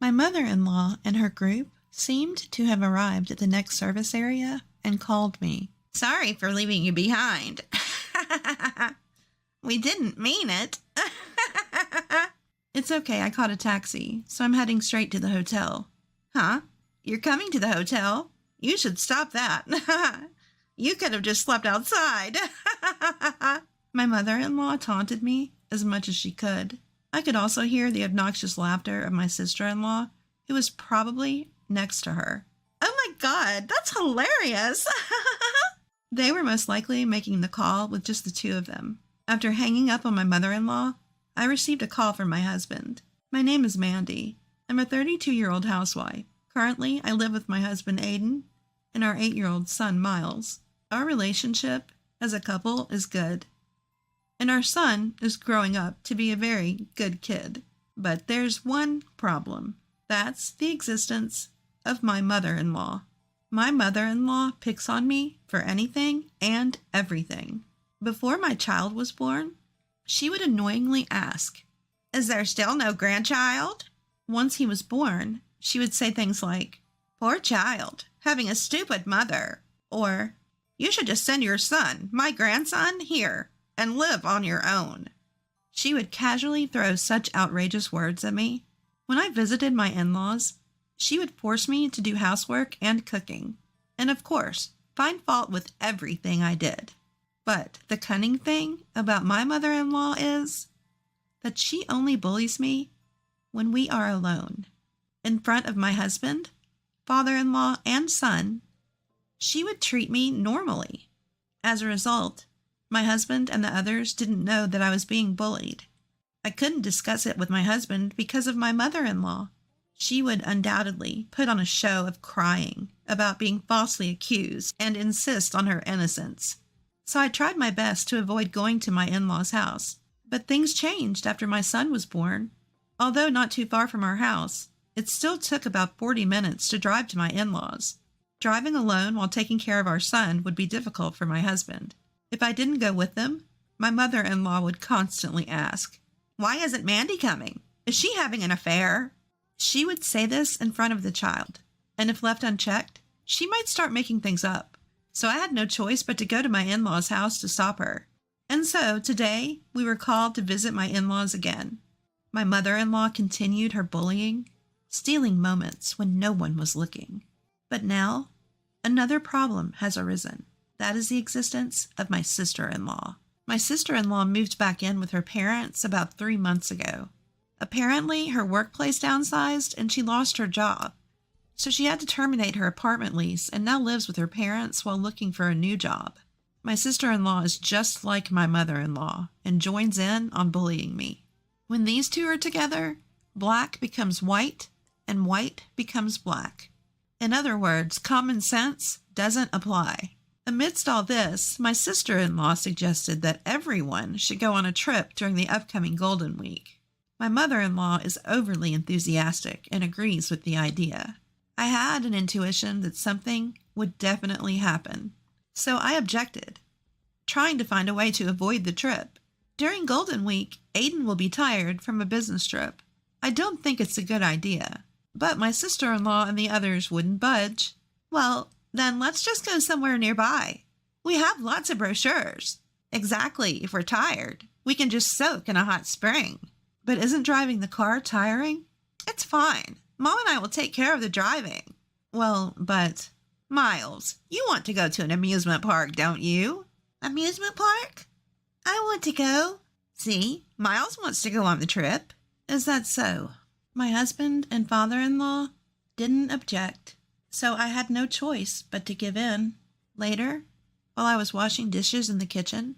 My mother-in-law and her group seemed to have arrived at the next service area and called me. Sorry for leaving you behind. We didn't mean it. It's okay, I caught a taxi, so I'm heading straight to the hotel. Huh? You're coming to the hotel? You should stop that. You could have just slept outside. My mother-in-law taunted me as much as she could. I could also hear the obnoxious laughter of my sister-in-law, who was probably next to her. Oh my God, that's hilarious. They were most likely making the call with just the two of them. After hanging up on my mother-in-law, I received a call from my husband. My name is Mandy. I'm a 32-year-old housewife. Currently, I live with my husband Aiden and our 8-year-old son Miles. Our relationship as a couple is good, and our son is growing up to be a very good kid. But there's one problem. That's the existence of my mother-in-law. My mother-in-law picks on me for anything and everything. Before my child was born, she would annoyingly ask, "Is there still no grandchild?" Once he was born, she would say things like, "Poor child, having a stupid mother," or "You should just send your son, my grandson, here and live on your own." She would casually throw such outrageous words at me. When I visited my in-laws, she would force me to do housework and cooking, and of course, find fault with everything I did. But the cunning thing about my mother-in-law is that she only bullies me when we are alone. In front of my husband, father-in-law, and son, she would treat me normally. As a result, my husband and the others didn't know that I was being bullied. I couldn't discuss it with my husband because of my mother-in-law. She would undoubtedly put on a show of crying about being falsely accused and insist on her innocence. So I tried my best to avoid going to my in-laws' house. But things changed after my son was born. Although not too far from our house, it still took about 40 minutes to drive to my in-laws. Driving alone while taking care of our son would be difficult for my husband. If I didn't go with them, my mother-in-law would constantly ask, "Why isn't Mandy coming? Is she having an affair?" She would say this in front of the child, and if left unchecked, she might start making things up. So I had no choice but to go to my in-laws' house to stop her. And so today we were called to visit my in-laws again. My mother-in-law continued her bullying, stealing moments when no one was looking. But now, another problem has arisen. That is the existence of my sister-in-law. My sister-in-law moved back in with her parents about 3 months ago. Apparently, her workplace downsized and she lost her job. So she had to terminate her apartment lease and now lives with her parents while looking for a new job. My sister-in-law is just like my mother-in-law and joins in on bullying me. When these two are together, black becomes white and white becomes black. In other words, common sense doesn't apply. Amidst all this, my sister-in-law suggested that everyone should go on a trip during the upcoming Golden Week. My mother-in-law is overly enthusiastic and agrees with the idea. I had an intuition that something would definitely happen, so I objected, trying to find a way to avoid the trip. During Golden Week, Aiden will be tired from a business trip. I don't think it's a good idea, but my sister-in-law and the others wouldn't budge. "Well, then let's just go somewhere nearby. We have lots of brochures." "Exactly, if we're tired, we can just soak in a hot spring." "But isn't driving the car tiring?" "It's fine. Mom and I will take care of the driving." "Well, but..." "Miles, you want to go to an amusement park, don't you?" "Amusement park? I want to go." "See, Miles wants to go on the trip." "Is that so?" My husband and father-in-law didn't object, so I had no choice but to give in. Later, while I was washing dishes in the kitchen,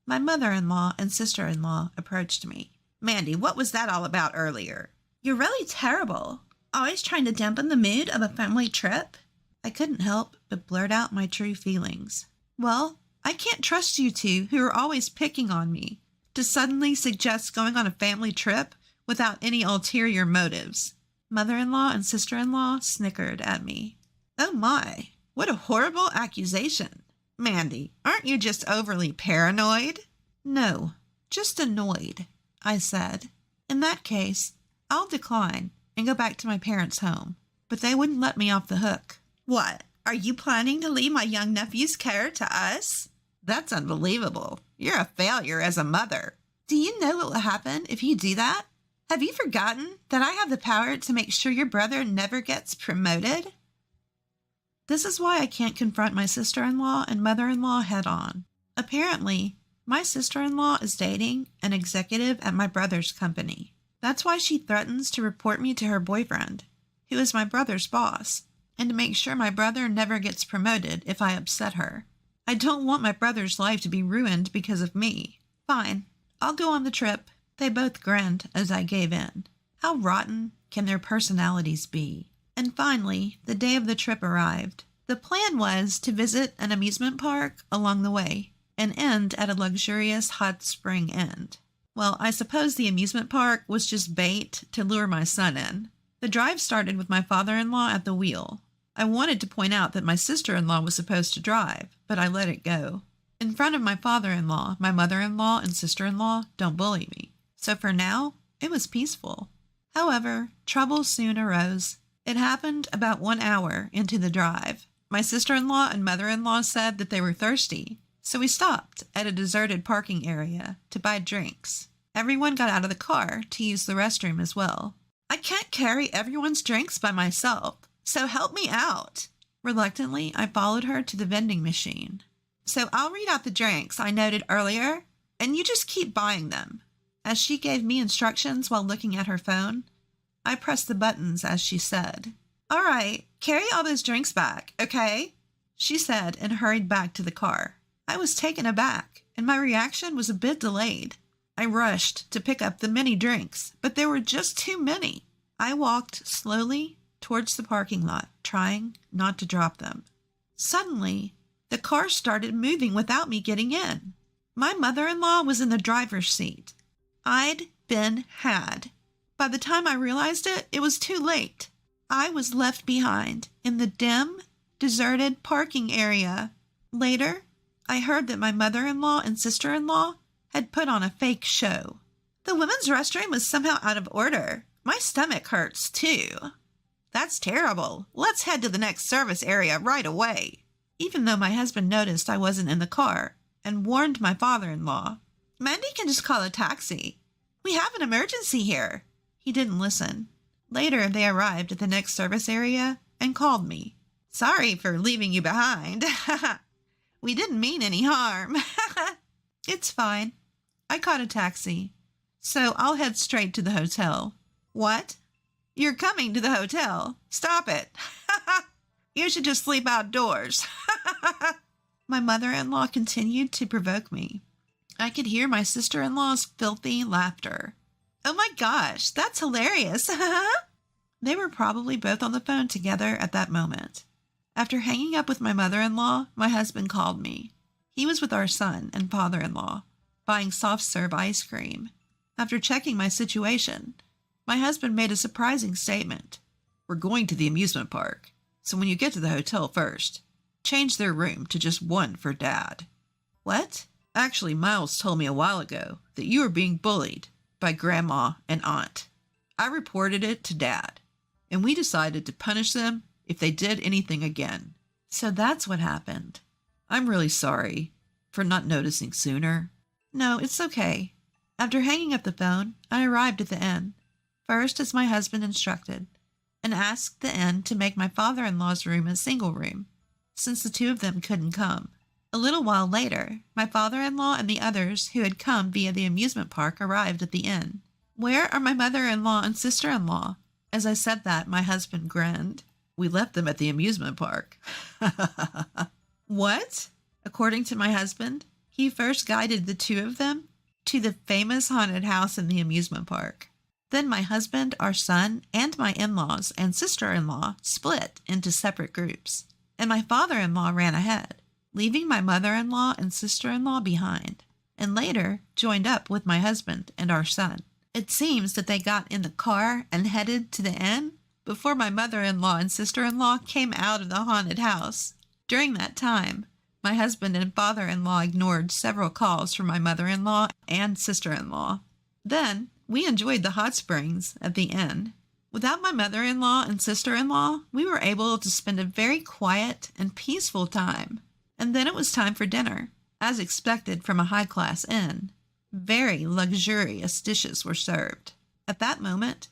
my mother-in-law and sister-in-law approached me. "Mandy, what was that all about earlier? You're really terrible. Always trying to dampen the mood of a family trip." I couldn't help but blurt out my true feelings. "Well, I can't trust you two who are always picking on me to suddenly suggest going on a family trip without any ulterior motives." Mother-in-law and sister-in-law snickered at me. "Oh my, what a horrible accusation. Mandy, aren't you just overly paranoid?" "No, just annoyed," I said. "In that case, I'll decline. and go back to my parents' home. But they wouldn't let me off the hook. What? Are you planning to leave my young nephew's care to us? That's unbelievable. You're a failure as a mother. Do you know what will happen if you do that? Have you forgotten that I have the power to make sure your brother never gets promoted? This is why I can't confront my sister-in-law and mother-in-law head-on. Apparently, my sister-in-law is dating an executive at my brother's company. That's why she threatens to report me to her boyfriend, who is my brother's boss, and to make sure my brother never gets promoted if I upset her. I don't want my brother's life to be ruined because of me. Fine, I'll go on the trip. They both grinned as I gave in. How rotten can their personalities be? And finally, the day of the trip arrived. The plan was to visit an amusement park along the way and end at a luxurious hot spring inn. Well, I suppose the amusement park was just bait to lure my son in. The drive started with my father-in-law at the wheel. I wanted to point out that my sister-in-law was supposed to drive, but I let it go. In front of my father-in-law, my mother-in-law and sister-in-law don't bully me. So for now, it was peaceful. However, trouble soon arose. It happened about 1 hour into the drive. My sister-in-law and mother-in-law said that they were thirsty, so we stopped at a deserted parking area to buy drinks. Everyone got out of the car to use the restroom as well. I can't carry everyone's drinks by myself, so help me out. Reluctantly, I followed her to the vending machine. So I'll read out the drinks I noted earlier, and you just keep buying them. As she gave me instructions while looking at her phone, I pressed the buttons as she said. All right, carry all those drinks back, okay? She said and hurried back to the car. I was taken aback, and my reaction was a bit delayed. I rushed to pick up the many drinks, but there were just too many. I walked slowly towards the parking lot, trying not to drop them. Suddenly, the car started moving without me getting in. My mother-in-law was in the driver's seat. I'd been had. By the time I realized it, it was too late. I was left behind in the dim, deserted parking area. Later, I heard that my mother-in-law and sister-in-law had put on a fake show. The women's restroom was somehow out of order. My stomach hurts, too. That's terrible. Let's head to the next service area right away. Even though my husband noticed I wasn't in the car and warned my father-in-law, Mandy can just call a taxi. We have an emergency here. He didn't listen. Later, they arrived at the next service area and called me. Sorry for leaving you behind. We didn't mean any harm. It's fine. I caught a taxi, so I'll head straight to the hotel. What? You're coming to the hotel? Stop it. You should just sleep outdoors. My mother-in-law continued to provoke me. I could hear my sister-in-law's filthy laughter. Oh my gosh, that's hilarious. They were probably both on the phone together at that moment. After hanging up with my mother-in-law, my husband called me. He was with our son and father-in-law, buying soft-serve ice cream. After checking my situation, my husband made a surprising statement. We're going to the amusement park, so when you get to the hotel first, change their room to just one for Dad. What? Actually, Miles told me a while ago that you were being bullied by Grandma and Aunt. I reported it to Dad, and we decided to punish them if they did anything again. So that's what happened. I'm really sorry for not noticing sooner. No, it's okay. After hanging up the phone, I arrived at the inn, first as my husband instructed, and asked the inn to make my father-in-law's room a single room, since the two of them couldn't come. A little while later, my father-in-law and the others who had come via the amusement park arrived at the inn. Where are my mother-in-law and sister-in-law? As I said that, my husband grinned. We left them at the amusement park. What? According to my husband, he first guided the two of them to the famous haunted house in the amusement park. Then my husband, our son, and my in-laws and sister-in-law split into separate groups, and my father-in-law ran ahead, leaving my mother-in-law and sister-in-law behind, and later joined up with my husband and our son. It seems that they got in the car and headed to the inn before my mother-in-law and sister-in-law came out of the haunted house. During that time, my husband and father-in-law ignored several calls from my mother-in-law and sister-in-law. Then, we enjoyed the hot springs at the inn. Without my mother-in-law and sister-in-law, we were able to spend a very quiet and peaceful time. And then it was time for dinner, as expected from a high-class inn. Very luxurious dishes were served. At that moment,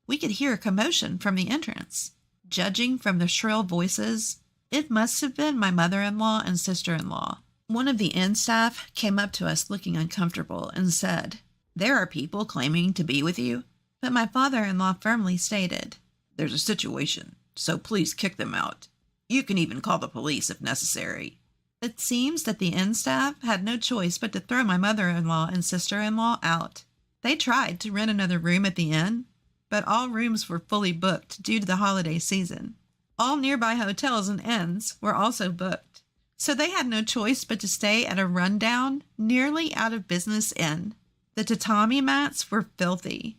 we could hear a commotion from the entrance. Judging from the shrill voices, it must have been my mother-in-law and sister-in-law. One of the inn staff came up to us looking uncomfortable and said, "There are people claiming to be with you." But my father-in-law firmly stated, "There's a situation, so please kick them out. You can even call the police if necessary." It seems that the inn staff had no choice but to throw my mother-in-law and sister-in-law out. They tried to rent another room at the inn, but all rooms were fully booked due to the holiday season. All nearby hotels and inns were also booked, so they had no choice but to stay at a rundown, nearly out-of-business inn. The tatami mats were filthy.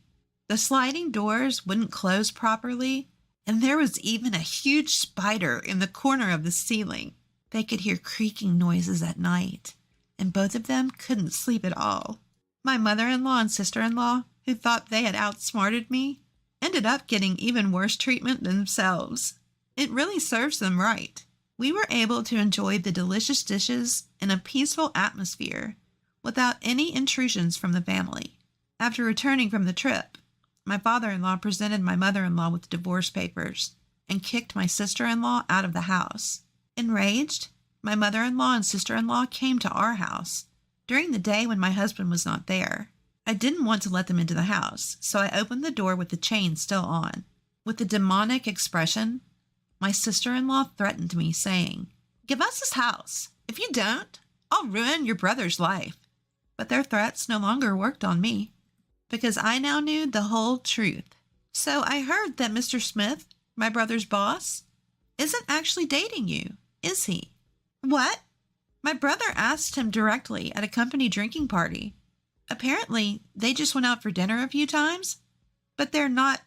The sliding doors wouldn't close properly, and there was even a huge spider in the corner of the ceiling. They could hear creaking noises at night, and both of them couldn't sleep at all. My mother-in-law and sister-in-law, who thought they had outsmarted me, ended up getting even worse treatment themselves. It really serves them right. We were able to enjoy the delicious dishes in a peaceful atmosphere without any intrusions from the family. After returning from the trip, my father-in-law presented my mother-in-law with divorce papers and kicked my sister-in-law out of the house. Enraged, my mother-in-law and sister-in-law came to our house during the day when my husband was not there. I didn't want to let them into the house, so I opened the door with the chain still on. With a demonic expression, my sister-in-law threatened me, saying, "Give us this house. If you don't, I'll ruin your brother's life." But their threats no longer worked on me, because I now knew the whole truth. "So I heard that Mr. Smith, my brother's boss, isn't actually dating you, is he?" "What?" My brother asked him directly at a company drinking party. Apparently, they just went out for dinner a few times, but they're not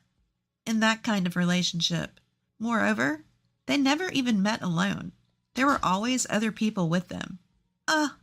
in that kind of relationship. Moreover, they never even met alone. There were always other people with them.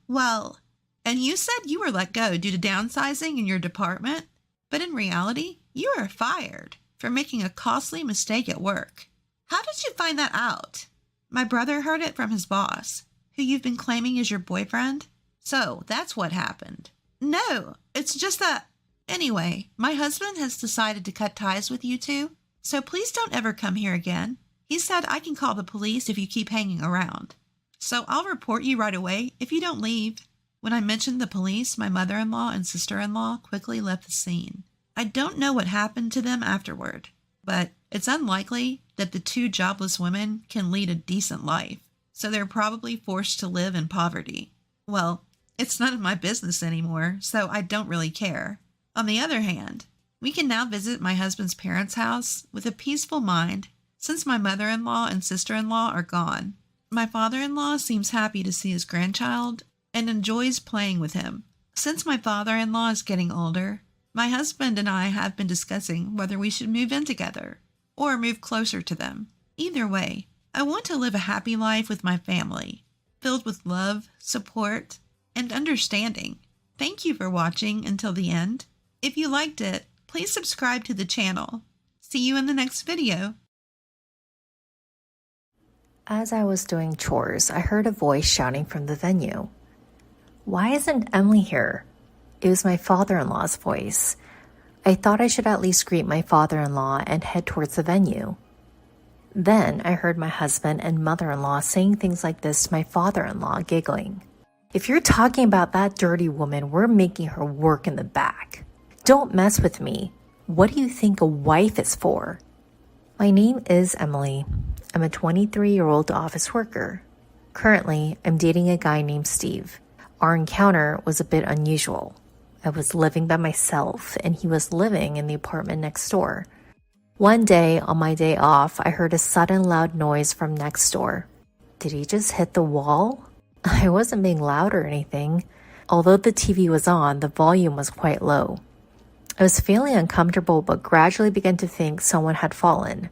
Well, and you said you were let go due to downsizing in your department, but in reality, you were fired for making a costly mistake at work. How did you find that out? My brother heard it from his boss, who you've been claiming is your boyfriend. So that's what happened. No, it's just that... Anyway, my husband has decided to cut ties with you two, so please don't ever come here again. He said I can call the police if you keep hanging around. So I'll report you right away if you don't leave. When I mentioned the police, my mother-in-law and sister-in-law quickly left the scene. I don't know what happened to them afterward, but it's unlikely that the two jobless women can lead a decent life, so they're probably forced to live in poverty. Well, it's none of my business anymore, so I don't really care. On the other hand, we can now visit my husband's parents' house with a peaceful mind since my mother-in-law and sister-in-law are gone. My father-in-law seems happy to see his grandchild and enjoys playing with him. Since my father-in-law is getting older, my husband and I have been discussing whether we should move in together or move closer to them. Either way, I want to live a happy life with my family, filled with love, support, and understanding. Thank you for watching until the end. If you liked it, please subscribe to the channel. See you in the next video. As I was doing chores, I heard a voice shouting from the venue. "Why isn't Emily here?" It was my father-in-law's voice. I thought I should at least greet my father-in-law and head towards the venue. Then I heard my husband and mother-in-law saying things like this to my father-in-law, giggling. "If you're talking about that dirty woman, we're making her work in the back. Don't mess with me. What do you think a wife is for?" My name is Emily. I'm a 23-year-old office worker. Currently, I'm dating a guy named Steve. Our encounter was a bit unusual. I was living by myself, and he was living in the apartment next door. One day, on my day off, I heard a sudden loud noise from next door. Did he just hit the wall? I wasn't being loud or anything. Although the TV was on, the volume was quite low. I was feeling uncomfortable, but gradually began to think someone had fallen.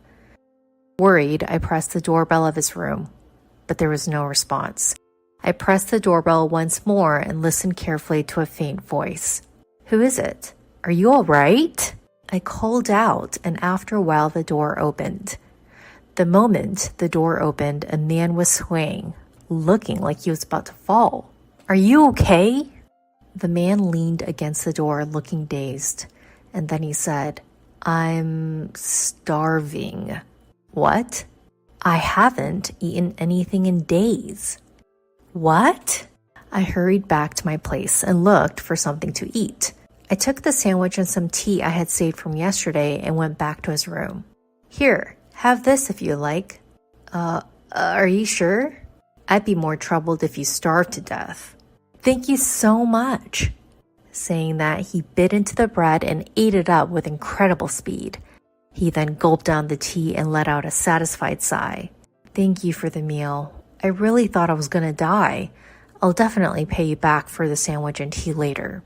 Worried, I pressed the doorbell of his room, but there was no response. I pressed the doorbell once more and listened carefully to a faint voice. "Who is it? Are you all right?" I called out, and after a while, the door opened. The moment the door opened, a man was swaying, looking like he was about to fall. Are you okay? The man leaned against the door, looking dazed, and then he said, I'm starving. What? I haven't eaten anything in days. What? I hurried back to my place and looked for something to eat. I took the sandwich and some tea I had saved from yesterday and went back to his room. Here, have this if you like. Are you sure? I'd be more troubled if you starved to death. Thank you so much. Saying that, he bit into the bread and ate it up with incredible speed. He then gulped down the tea and let out a satisfied sigh. Thank you for the meal. I really thought I was gonna die. I'll definitely pay you back for the sandwich and tea later.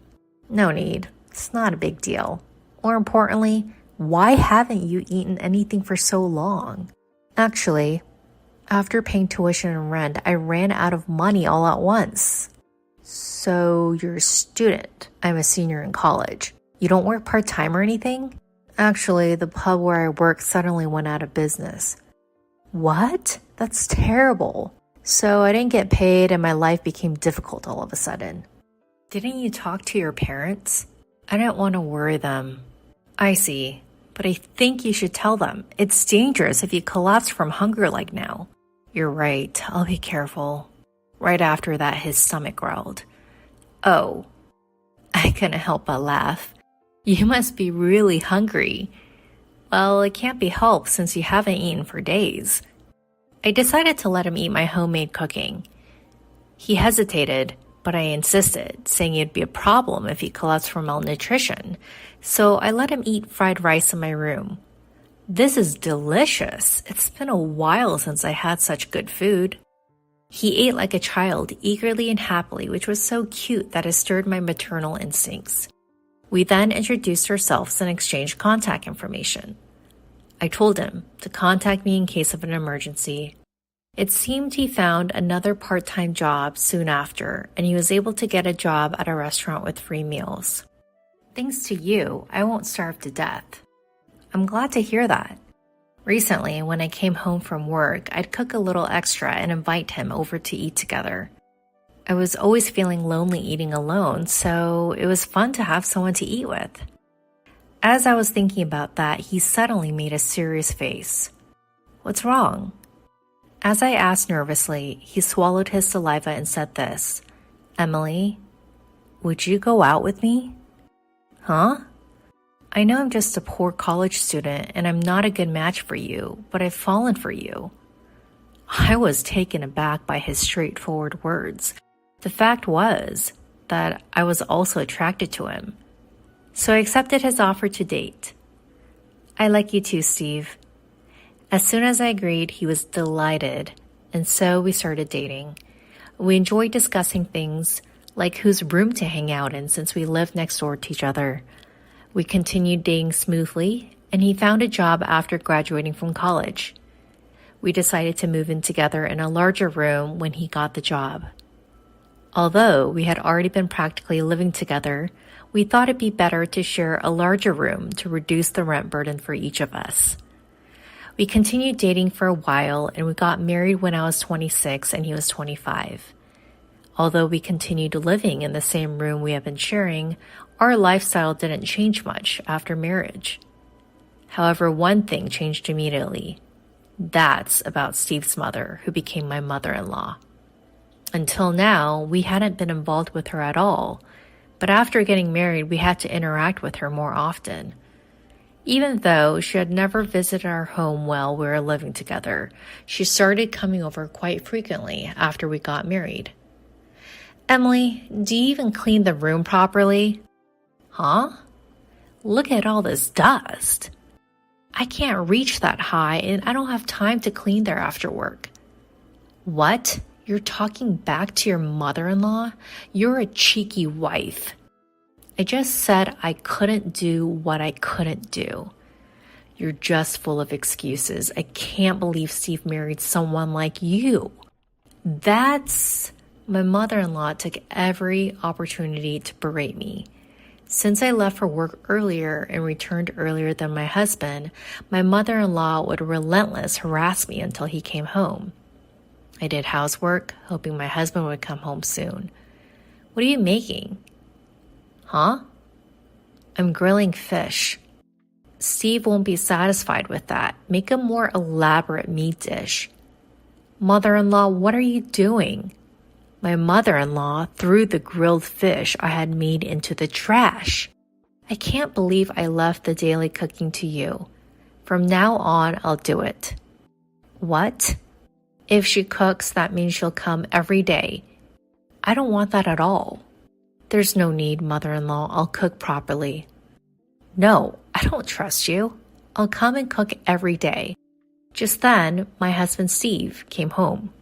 No need. It's not a big deal. More importantly, why haven't you eaten anything for so long? Actually, after paying tuition and rent, I ran out of money all at once. So you're a student. I'm a senior in college. You don't work part-time or anything? Actually, the pub where I work suddenly went out of business. What? That's terrible. So I didn't get paid and my life became difficult all of a sudden. Didn't you talk to your parents? I didn't want to worry them. I see, but I think you should tell them. It's dangerous if you collapse from hunger like now. You're right, I'll be careful. Right after that, his stomach growled. Oh, I couldn't help but laugh. You must be really hungry. Well, it can't be helped since you haven't eaten for days. I decided to let him eat my homemade cooking. He hesitated, but I insisted, saying it'd be a problem if he collapsed from malnutrition, so I let him eat fried rice in my room. This is delicious. It's been a while since I had such good food. He ate like a child, eagerly and happily, which was so cute that it stirred my maternal instincts. We then introduced ourselves and exchanged contact information. I told him to contact me in case of an emergency. It seemed he found another part-time job soon after, and he was able to get a job at a restaurant with free meals. Thanks to you, I won't starve to death. I'm glad to hear that. Recently, when I came home from work, I'd cook a little extra and invite him over to eat together. I was always feeling lonely eating alone, so it was fun to have someone to eat with. As I was thinking about that, he suddenly made a serious face. What's wrong? As I asked nervously, he swallowed his saliva and said this, Emily, would you go out with me? Huh? I know I'm just a poor college student and I'm not a good match for you, but I've fallen for you. I was taken aback by his straightforward words. The fact was that I was also attracted to him. So I accepted his offer to date. I like you too, Steve. As soon as I agreed, he was delighted, and so we started dating. We enjoyed discussing things like whose room to hang out in since we lived next door to each other. We continued dating smoothly, and he found a job after graduating from college. We decided to move in together in a larger room when he got the job. Although we had already been practically living together, we thought it'd be better to share a larger room to reduce the rent burden for each of us. We continued dating for a while, and we got married when I was 26 and he was 25. Although we continued living in the same room we have been sharing, our lifestyle didn't change much after marriage. However, one thing changed immediately. That's about Steve's mother, who became my mother-in-law. Until now, we hadn't been involved with her at all, but after getting married, we had to interact with her more often. Even though she had never visited our home while we were living together, she started coming over quite frequently after we got married. Emily, do you even clean the room properly? Huh? Look at all this dust. I can't reach that high and I don't have time to clean there after work. What? You're talking back to your mother-in-law? You're a cheeky wife. I just said I couldn't do what I couldn't do. You're just full of excuses. I can't believe Steve married someone like you. My mother-in-law took every opportunity to berate me, Since I left for work earlier and returned earlier than my husband, my mother-in-law would relentlessly harass me until he came home. I did housework, hoping my husband would come home soon. What are you making? Huh? I'm grilling fish. Steve won't be satisfied with that. Make a more elaborate meat dish. Mother-in-law, what are you doing? My mother-in-law threw the grilled fish I had made into the trash. I can't believe I left the daily cooking to you. From now on, I'll do it. What? If she cooks, that means she'll come every day. I don't want that at all. There's no need, mother-in-law. I'll cook properly. No, I don't trust you. I'll come and cook every day. Just then, my husband Steve came home.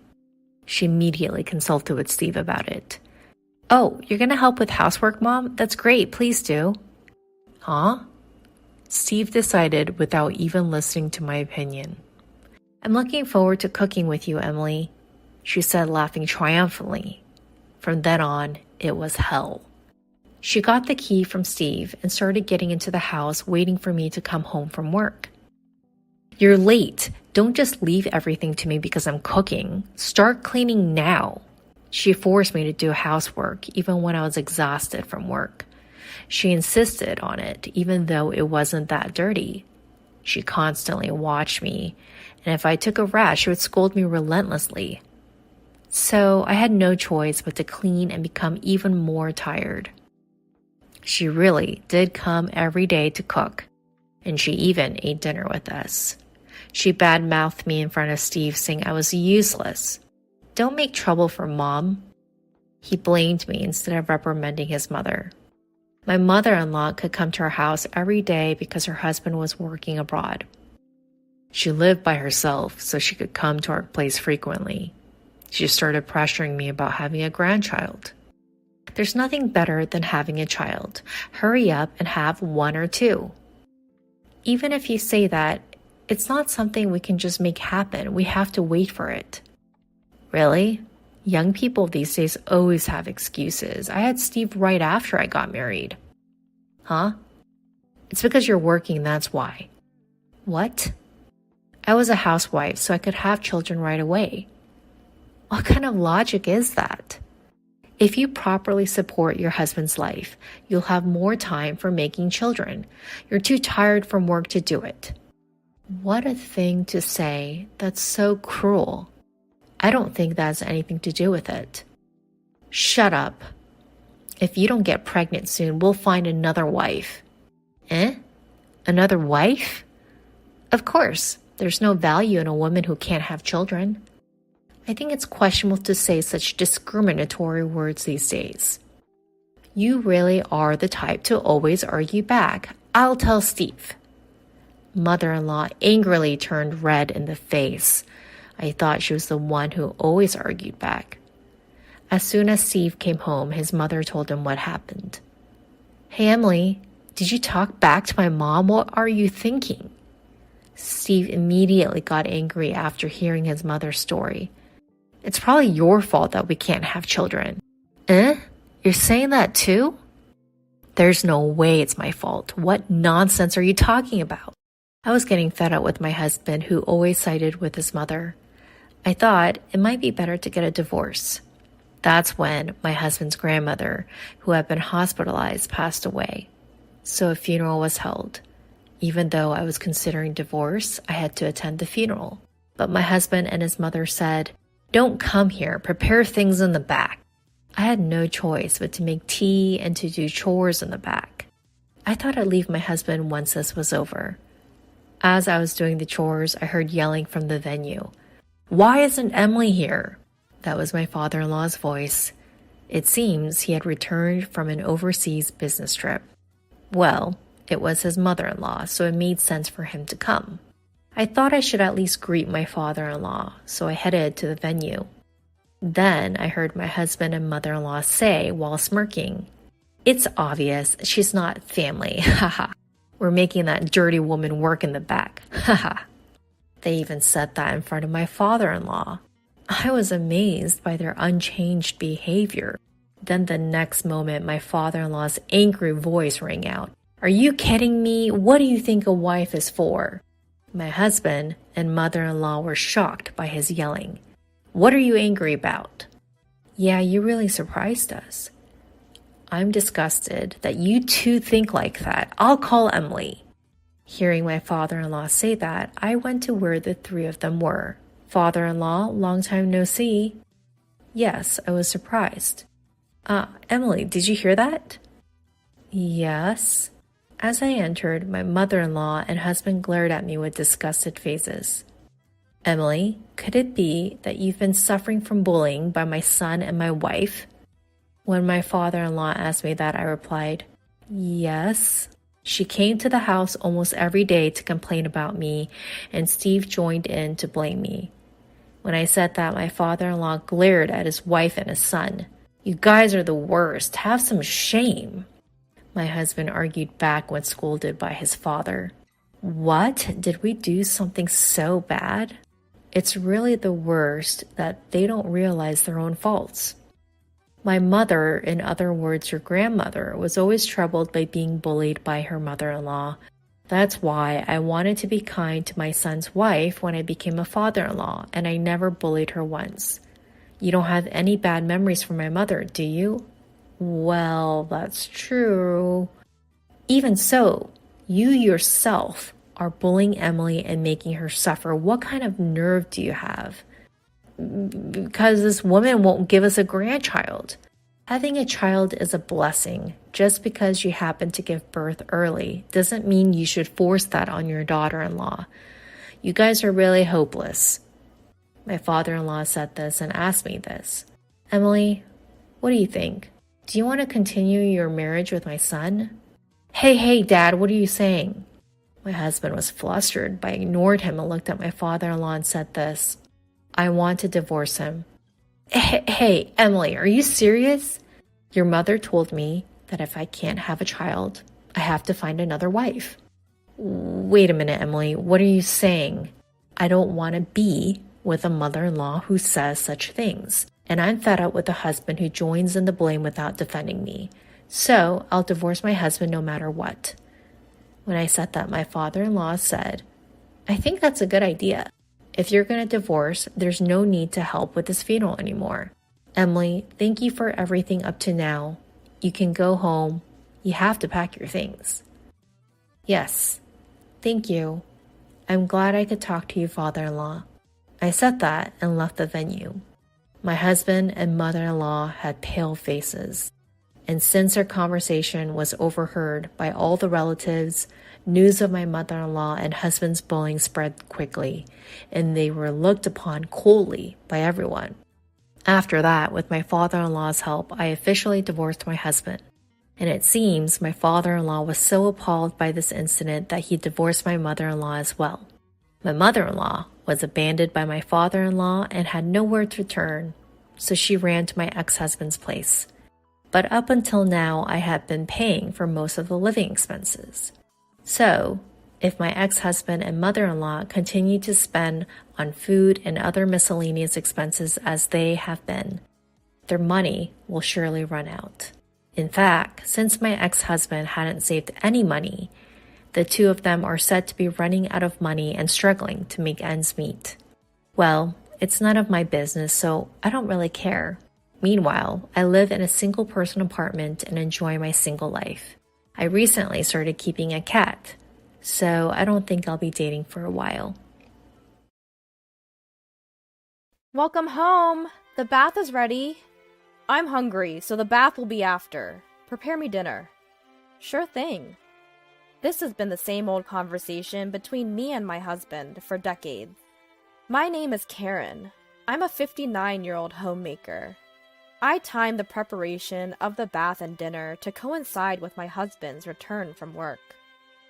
She immediately consulted with Steve about it. Oh, you're going to help with housework, Mom? That's great. Please do. Huh? Steve decided without even listening to my opinion. I'm looking forward to cooking with you, Emily, she said, laughing triumphantly. From then on, it was hell. She got the key from Steve and started getting into the house, waiting for me to come home from work. You're late. Don't just leave everything to me because I'm cooking. Start cleaning now. She forced me to do housework even when I was exhausted from work. She insisted on it even though it wasn't that dirty. She constantly watched me, and if I took a rest, she would scold me relentlessly. So I had no choice but to clean and become even more tired. She really did come every day to cook, and she even ate dinner with us. She badmouthed me in front of Steve, saying I was useless. Don't make trouble for Mom. He blamed me instead of reprimanding his mother. My mother-in-law could come to our house every day because her husband was working abroad. She lived by herself, so she could come to our place frequently. She started pressuring me about having a grandchild. There's nothing better than having a child. Hurry up and have one or two. Even if you say that, it's not something we can just make happen. We have to wait for it. Really? Young people these days always have excuses. I had Steve right after I got married. Huh? It's because you're working, that's why. What? I was a housewife, so I could have children right away. What kind of logic is that? If you properly support your husband's life, you'll have more time for making children. You're too tired from work to do it. What a thing to say. That's so cruel. I don't think that has anything to do with it. Shut up. If you don't get pregnant soon, we'll find another wife. Eh? Another wife? Of course, there's no value in a woman who can't have children. I think it's questionable to say such discriminatory words these days. You really are the type to always argue back. I'll tell Steve. Mother-in-law angrily turned red in the face. I thought she was the one who always argued back. As soon as Steve came home, his mother told him what happened. Hey, Emily, did you talk back to my mom? What are you thinking? Steve immediately got angry after hearing his mother's story. It's probably your fault that we can't have children. Eh? You're saying that too? There's no way it's my fault. What nonsense are you talking about? I was getting fed up with my husband, who always sided with his mother. I thought it might be better to get a divorce. That's when my husband's grandmother, who had been hospitalized, passed away. So a funeral was held. Even though I was considering divorce, I had to attend the funeral. But my husband and his mother said, "Don't come here, prepare things in the back." I had no choice but to make tea and to do chores in the back. I thought I'd leave my husband once this was over. As I was doing the chores, I heard yelling from the venue. "Why isn't Emily here?" That was my father-in-law's voice. It seems he had returned from an overseas business trip. Well, it was his mother-in-law, so it made sense for him to come. I thought I should at least greet my father-in-law, so I headed to the venue. Then I heard my husband and mother-in-law say while smirking, "It's obvious she's not family, haha. We're making that dirty woman work in the back, haha." They even said that in front of my father-in-law. I was amazed by their unchanged behavior. Then the next moment, my father-in-law's angry voice rang out. Are you kidding me? What do you think a wife is for? My husband and mother-in-law were shocked by his yelling. What are you angry about? Yeah, you really surprised us. I'm disgusted that you two think like that. I'll call Emily. Hearing my father-in-law say that, I went to where the three of them were. Father-in-law, long time no see. Yes, I was surprised. Emily, did you hear that? Yes. As I entered, my mother-in-law and husband glared at me with disgusted faces. Emily, could it be that you've been suffering from bullying by my son and my wife? When my father-in-law asked me that, I replied, yes. She came to the house almost every day to complain about me, and Steve joined in to blame me. When I said that, my father-in-law glared at his wife and his son. You guys are the worst. Have some shame. My husband argued back when scolded by his father. What? Did we do something so bad? It's really the worst that they don't realize their own faults. My mother, in other words, your grandmother, was always troubled by being bullied by her mother-in-law. That's why I wanted to be kind to my son's wife when I became a father-in-law, and I never bullied her once. You don't have any bad memories from my mother, do you? Well, that's true. Even so, you yourself are bullying Emily and making her suffer. What kind of nerve do you have? Because this woman won't give us a grandchild. Having a child is a blessing. Just because you happen to give birth early doesn't mean you should force that on your daughter-in-law. You guys are really hopeless. My father-in-law said this and asked me this. Emily, what do you think? Do you want to continue your marriage with my son? Hey, Dad, what are you saying? My husband was flustered, but I ignored him and looked at my father-in-law and said this. I want to divorce him. Hey, Emily, are you serious? Your mother told me that if I can't have a child, I have to find another wife. Wait a minute, Emily, what are you saying? I don't want to be with a mother-in-law who says such things, and I'm fed up with a husband who joins in the blame without defending me. So I'll divorce my husband no matter what. When I said that, my father-in-law said, I think that's a good idea. If you're going to divorce, there's no need to help with this funeral anymore. Emily, thank you for everything up to now. You can go home. You have to pack your things. Yes, thank you. I'm glad I could talk to you, father-in-law. I said that and left the venue. My husband and mother-in-law had pale faces. And since our conversation was overheard by all the relatives, news of my mother-in-law and husband's bullying spread quickly, and they were looked upon coldly by everyone. After that, with my father-in-law's help, I officially divorced my husband. And it seems my father-in-law was so appalled by this incident that he divorced my mother-in-law as well. My mother-in-law was abandoned by my father-in-law and had nowhere to turn, so she ran to my ex-husband's place. But up until now, I had been paying for most of the living expenses. So, if my ex-husband and mother-in-law continue to spend on food and other miscellaneous expenses as they have been, their money will surely run out. In fact, since my ex-husband hadn't saved any money, the two of them are said to be running out of money and struggling to make ends meet. Well, it's none of my business, so I don't really care. Meanwhile, I live in a single-person apartment and enjoy my single life. I recently started keeping a cat, so I don't think I'll be dating for a while. Welcome home! The bath is ready. I'm hungry, so the bath will be after. Prepare me dinner. Sure thing. This has been the same old conversation between me and my husband for decades. My name is Karen. I'm a 59-year-old homemaker. I time the preparation of the bath and dinner to coincide with my husband's return from work.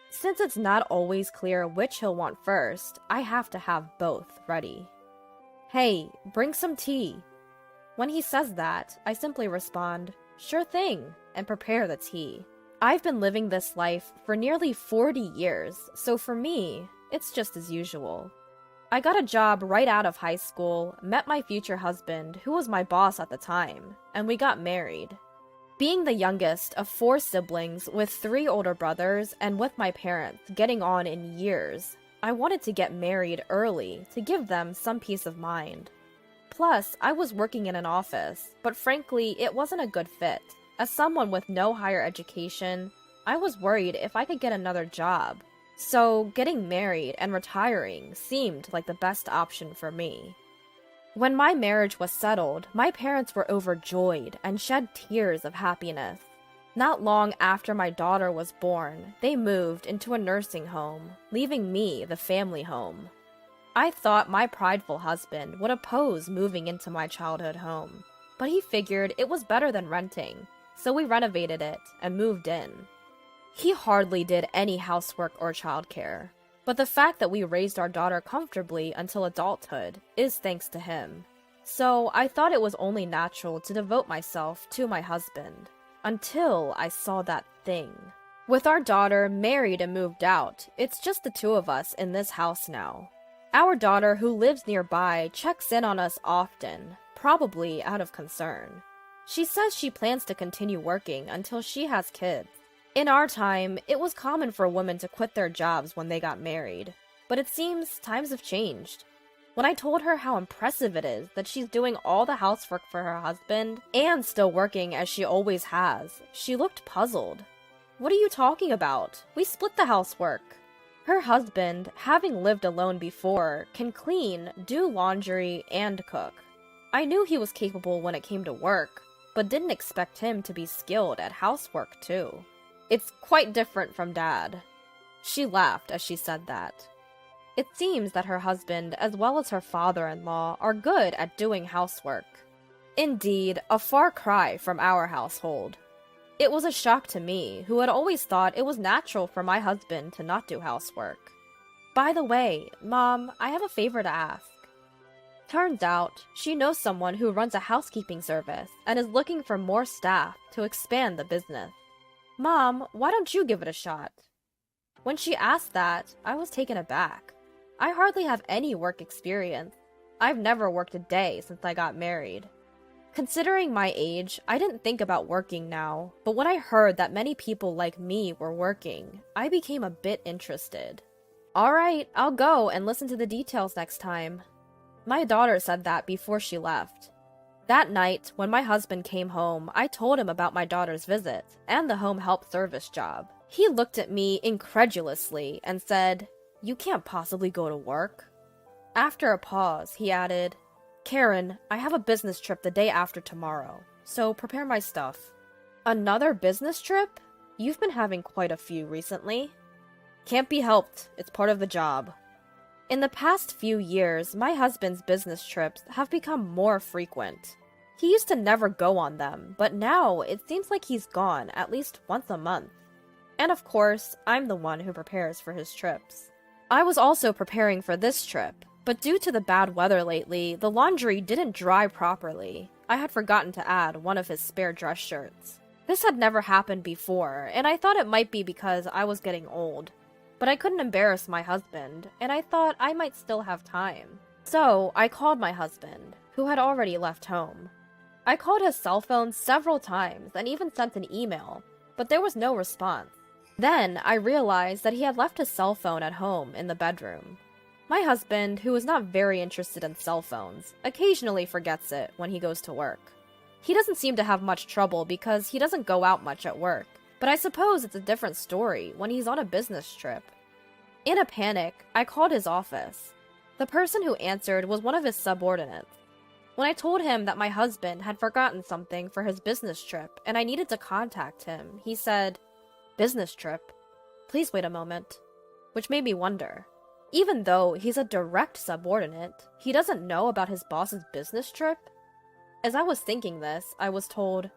Since it's not always clear which he'll want first, I have to have both ready. Hey, bring some tea. When he says that, I simply respond, sure thing, and prepare the tea. I've been living this life for nearly 40 years, so for me, it's just as usual. I got a job right out of high school, met my future husband, who was my boss at the time, and we got married. Being the youngest of 4 siblings with 3 older brothers and with my parents getting on in years, I wanted to get married early to give them some peace of mind. Plus, I was working in an office, but frankly, it wasn't a good fit. As someone with no higher education, I was worried if I could get another job. So, getting married and retiring seemed like the best option for me. When my marriage was settled, my parents were overjoyed and shed tears of happiness. Not long after my daughter was born, they moved into a nursing home, leaving me the family home. I thought my prideful husband would oppose moving into my childhood home, but he figured it was better than renting, so we renovated it and moved in. He hardly did any housework or childcare, but the fact that we raised our daughter comfortably until adulthood is thanks to him. So I thought it was only natural to devote myself to my husband, until I saw that thing. With our daughter married and moved out, it's just the 2 of us in this house now. Our daughter, who lives nearby, checks in on us often, probably out of concern. She says she plans to continue working until she has kids. In our time, it was common for women to quit their jobs when they got married, but it seems times have changed. When I told her how impressive it is that she's doing all the housework for her husband and still working as she always has, she looked puzzled. "What are you talking about? We split the housework." Her husband, having lived alone before, can clean, do laundry, and cook. I knew he was capable when it came to work, but didn't expect him to be skilled at housework too. "It's quite different from Dad." She laughed as she said that. It seems that her husband, as well as her father-in-law, are good at doing housework. Indeed, a far cry from our household. It was a shock to me, who had always thought it was natural for my husband to not do housework. "By the way, Mom, I have a favor to ask." Turns out, she knows someone who runs a housekeeping service and is looking for more staff to expand the business. "Mom, why don't you give it a shot?" When she asked that, I was taken aback. I hardly have any work experience. I've never worked a day since I got married. Considering my age, I didn't think about working now, but when I heard that many people like me were working, I became a bit interested. "Alright, I'll go and listen to the details next time." My daughter said that before she left. That night, when my husband came home, I told him about my daughter's visit and the home help service job. He looked at me incredulously and said, "You can't possibly go to work." After a pause, he added, "Karen, I have a business trip the day after tomorrow, so prepare my stuff." "Another business trip? You've been having quite a few recently." "Can't be helped, it's part of the job." In the past few years, my husband's business trips have become more frequent. He used to never go on them, but now it seems like he's gone at least once a month. And of course, I'm the one who prepares for his trips. I was also preparing for this trip, but due to the bad weather lately, the laundry didn't dry properly. I had forgotten to add one of his spare dress shirts. This had never happened before, and I thought it might be because I was getting old. But I couldn't embarrass my husband, and I thought I might still have time. So I called my husband, who had already left home. I called his cell phone several times and even sent an email, but there was no response. Then I realized that he had left his cell phone at home in the bedroom. My husband, who is not very interested in cell phones, occasionally forgets it when he goes to work. He doesn't seem to have much trouble because he doesn't go out much at work, but I suppose it's a different story when he's on a business trip. In a panic, I called his office. The person who answered was one of his subordinates. When I told him that my husband had forgotten something for his business trip and I needed to contact him, he said, "Business trip? Please wait a moment," which made me wonder. Even though he's a direct subordinate, he doesn't know about his boss's business trip? As I was thinking this, I was told,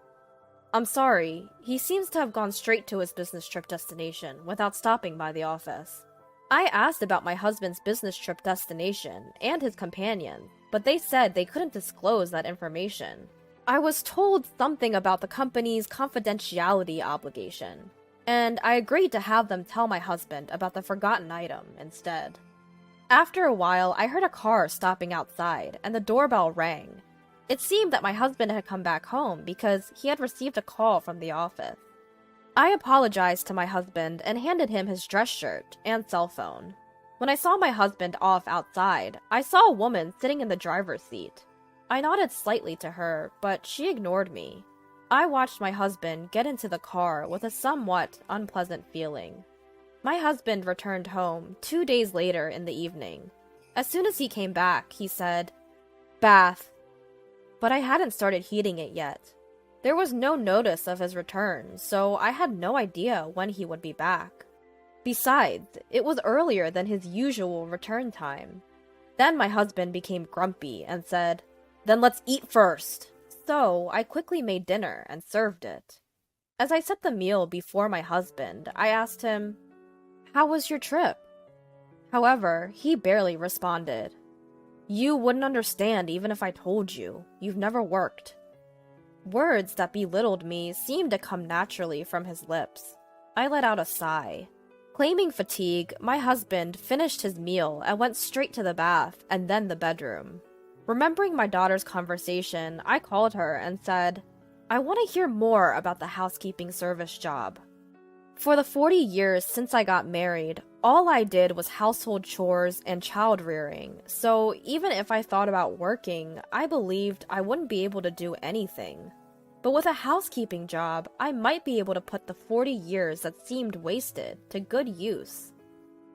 "I'm sorry, he seems to have gone straight to his business trip destination without stopping by the office." I asked about my husband's business trip destination and his companion, but they said they couldn't disclose that information. I was told something about the company's confidentiality obligation, and I agreed to have them tell my husband about the forgotten item instead. After a while, I heard a car stopping outside, and the doorbell rang. It seemed that my husband had come back home because he had received a call from the office. I apologized to my husband and handed him his dress shirt and cell phone. When I saw my husband off outside, I saw a woman sitting in the driver's seat. I nodded slightly to her, but she ignored me. I watched my husband get into the car with a somewhat unpleasant feeling. My husband returned home 2 days later in the evening. As soon as he came back, he said, "Bath." But I hadn't started heating it yet. There was no notice of his return, so I had no idea when he would be back. Besides, it was earlier than his usual return time. Then my husband became grumpy and said, "Then let's eat first." So I quickly made dinner and served it. As I set the meal before my husband, I asked him, "How was your trip?" However, he barely responded. "You wouldn't understand even if I told you. You've never worked." Words that belittled me seemed to come naturally from his lips. I let out a sigh. Claiming fatigue, my husband finished his meal and went straight to the bath and then the bedroom. Remembering my daughter's conversation, I called her and said, "I want to hear more about the housekeeping service job." For the 40 years since I got married, all I did was household chores and child rearing, so even if I thought about working, I believed I wouldn't be able to do anything. But with a housekeeping job, I might be able to put the 40 years that seemed wasted to good use.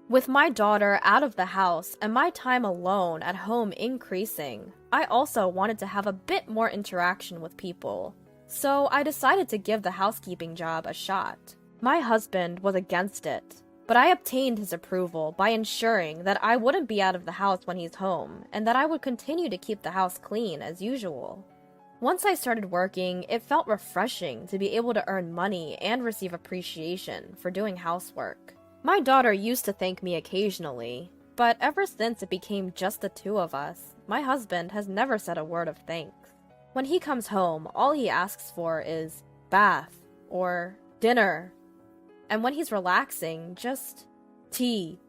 With my daughter out of the house and my time alone at home increasing, I also wanted to have a bit more interaction with people, so I decided to give the housekeeping job a shot. My husband was against it, but I obtained his approval by ensuring that I wouldn't be out of the house when he's home, and that I would continue to keep the house clean as usual. Once I started working, it felt refreshing to be able to earn money and receive appreciation for doing housework. My daughter used to thank me occasionally, but ever since it became just the two of us, my husband has never said a word of thanks. When he comes home, all he asks for is bath or dinner. And when he's relaxing, just tea.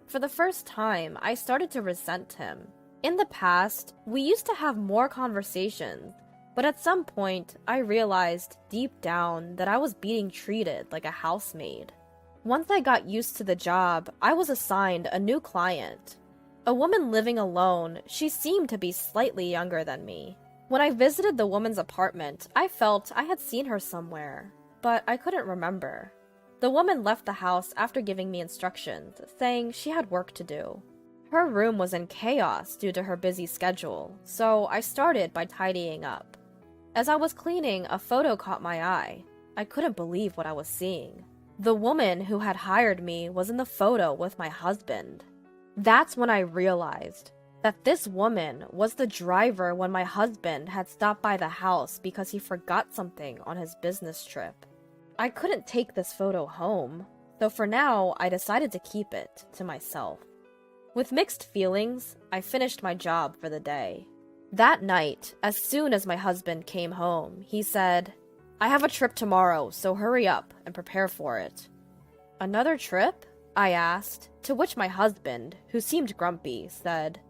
For the first time, I started to resent him. In the past, we used to have more conversations, but at some point, I realized deep down that I was being treated like a housemaid. Once I got used to the job, I was assigned a new client. A woman living alone, she seemed to be slightly younger than me. When I visited the woman's apartment, I felt I had seen her somewhere, but I couldn't remember. The woman left the house after giving me instructions, saying she had work to do. Her room was in chaos due to her busy schedule, so I started by tidying up. As I was cleaning, a photo caught my eye. I couldn't believe what I was seeing. The woman who had hired me was in the photo with my husband. That's when I realized that this woman was the driver when my husband had stopped by the house because he forgot something on his business trip. I couldn't take this photo home, so for now, I decided to keep it to myself. With mixed feelings, I finished my job for the day. That night, as soon as my husband came home, he said, "I have a trip tomorrow, so hurry up and prepare for it." "Another trip?" I asked, to which my husband, who seemed grumpy, said,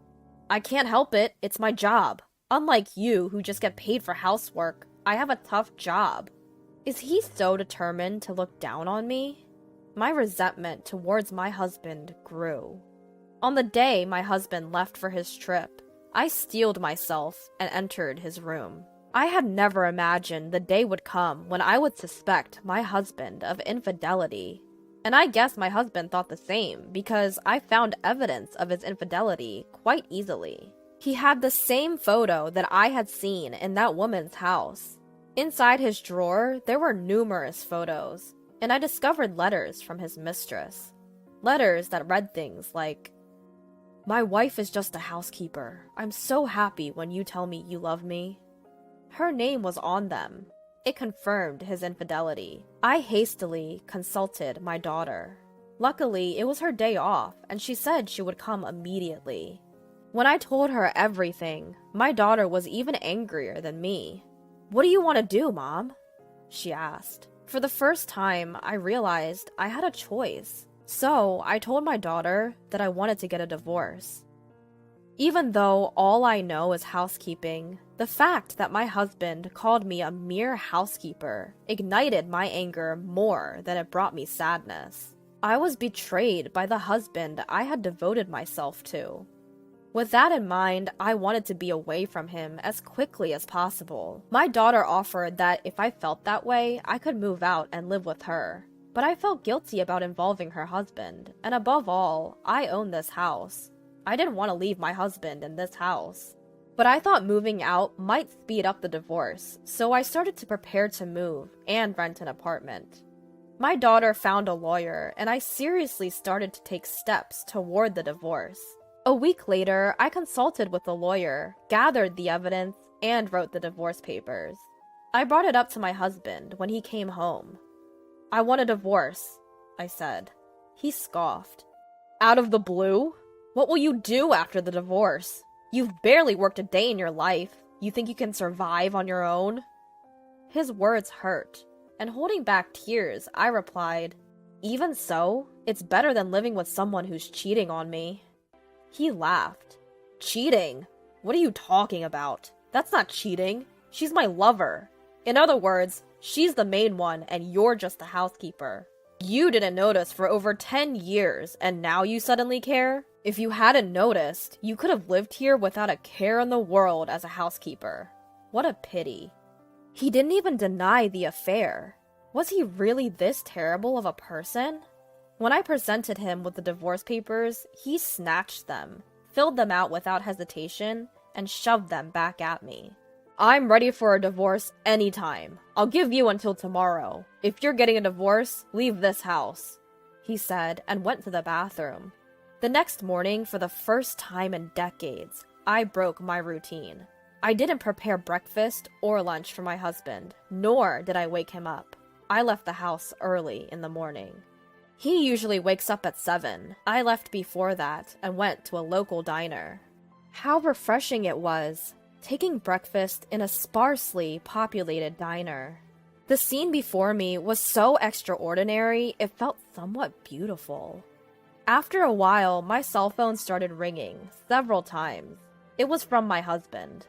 "I can't help it, it's my job. Unlike you, who just get paid for housework, I have a tough job." Is he so determined to look down on me? My resentment towards my husband grew. On the day my husband left for his trip, I steeled myself and entered his room. I had never imagined the day would come when I would suspect my husband of infidelity. And I guess my husband thought the same, because I found evidence of his infidelity quite easily. He had the same photo that I had seen in that woman's house. Inside his drawer, there were numerous photos, and I discovered letters from his mistress. Letters that read things like, "My wife is just a housekeeper. I'm so happy when you tell me you love me." Her name was on them. It confirmed his infidelity. I hastily consulted my daughter. Luckily, it was her day off, and she said she would come immediately. When I told her everything, my daughter was even angrier than me. "What do you want to do, Mom?" she asked. For the first time, I realized I had a choice. So I told my daughter that I wanted to get a divorce. Even though all I know is housekeeping, the fact that my husband called me a mere housekeeper ignited my anger more than it brought me sadness. I was betrayed by the husband I had devoted myself to. With that in mind, I wanted to be away from him as quickly as possible. My daughter offered that if I felt that way, I could move out and live with her. But I felt guilty about involving her husband, and above all, I own this house. I didn't want to leave my husband in this house. But I thought moving out might speed up the divorce, so I started to prepare to move and rent an apartment. My daughter found a lawyer, and I seriously started to take steps toward the divorce. A week later, I consulted with the lawyer, gathered the evidence, and wrote the divorce papers. I brought it up to my husband when he came home. "I want a divorce," I said. He scoffed. "Out of the blue? What will you do after the divorce? You've barely worked a day in your life. You think you can survive on your own?" His words hurt, and holding back tears, I replied, "Even so, it's better than living with someone who's cheating on me." He laughed. "Cheating? What are you talking about? That's not cheating. She's my lover. In other words, she's the main one and you're just the housekeeper. You didn't notice for over 10 years and now you suddenly care? If you hadn't noticed, you could have lived here without a care in the world as a housekeeper. What a pity." He didn't even deny the affair. Was he really this terrible of a person? When I presented him with the divorce papers, he snatched them, filled them out without hesitation, and shoved them back at me. "I'm ready for a divorce anytime. I'll give you until tomorrow. If you're getting a divorce, leave this house," he said and went to the bathroom. The next morning, for the first time in decades, I broke my routine. I didn't prepare breakfast or lunch for my husband, nor did I wake him up. I left the house early in the morning. He usually wakes up at 7. I left before that and went to a local diner. How refreshing it was, taking breakfast in a sparsely populated diner. The scene before me was so extraordinary, it felt somewhat beautiful. After a while, my cell phone started ringing several times. It was from my husband.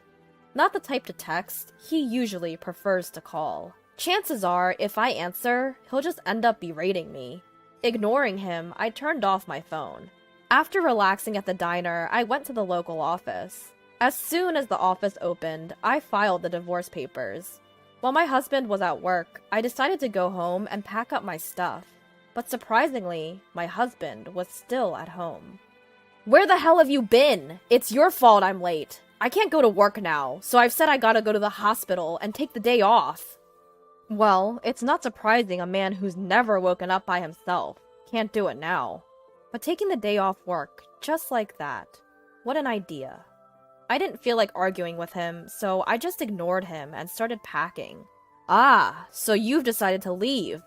Not the type to text, he usually prefers to call. Chances are, if I answer, he'll just end up berating me. Ignoring him, I turned off my phone. After relaxing at the diner, I went to the local office. As soon as the office opened, I filed the divorce papers. While my husband was at work, I decided to go home and pack up my stuff. But surprisingly, my husband was still at home. "Where the hell have you been? It's your fault I'm late. I can't go to work now, so I've said I gotta go to the hospital and take the day off." Well, it's not surprising a man who's never woken up by himself can't do it now. But taking the day off work, just like that, what an idea. I didn't feel like arguing with him, so I just ignored him and started packing. "Ah, so you've decided to leave.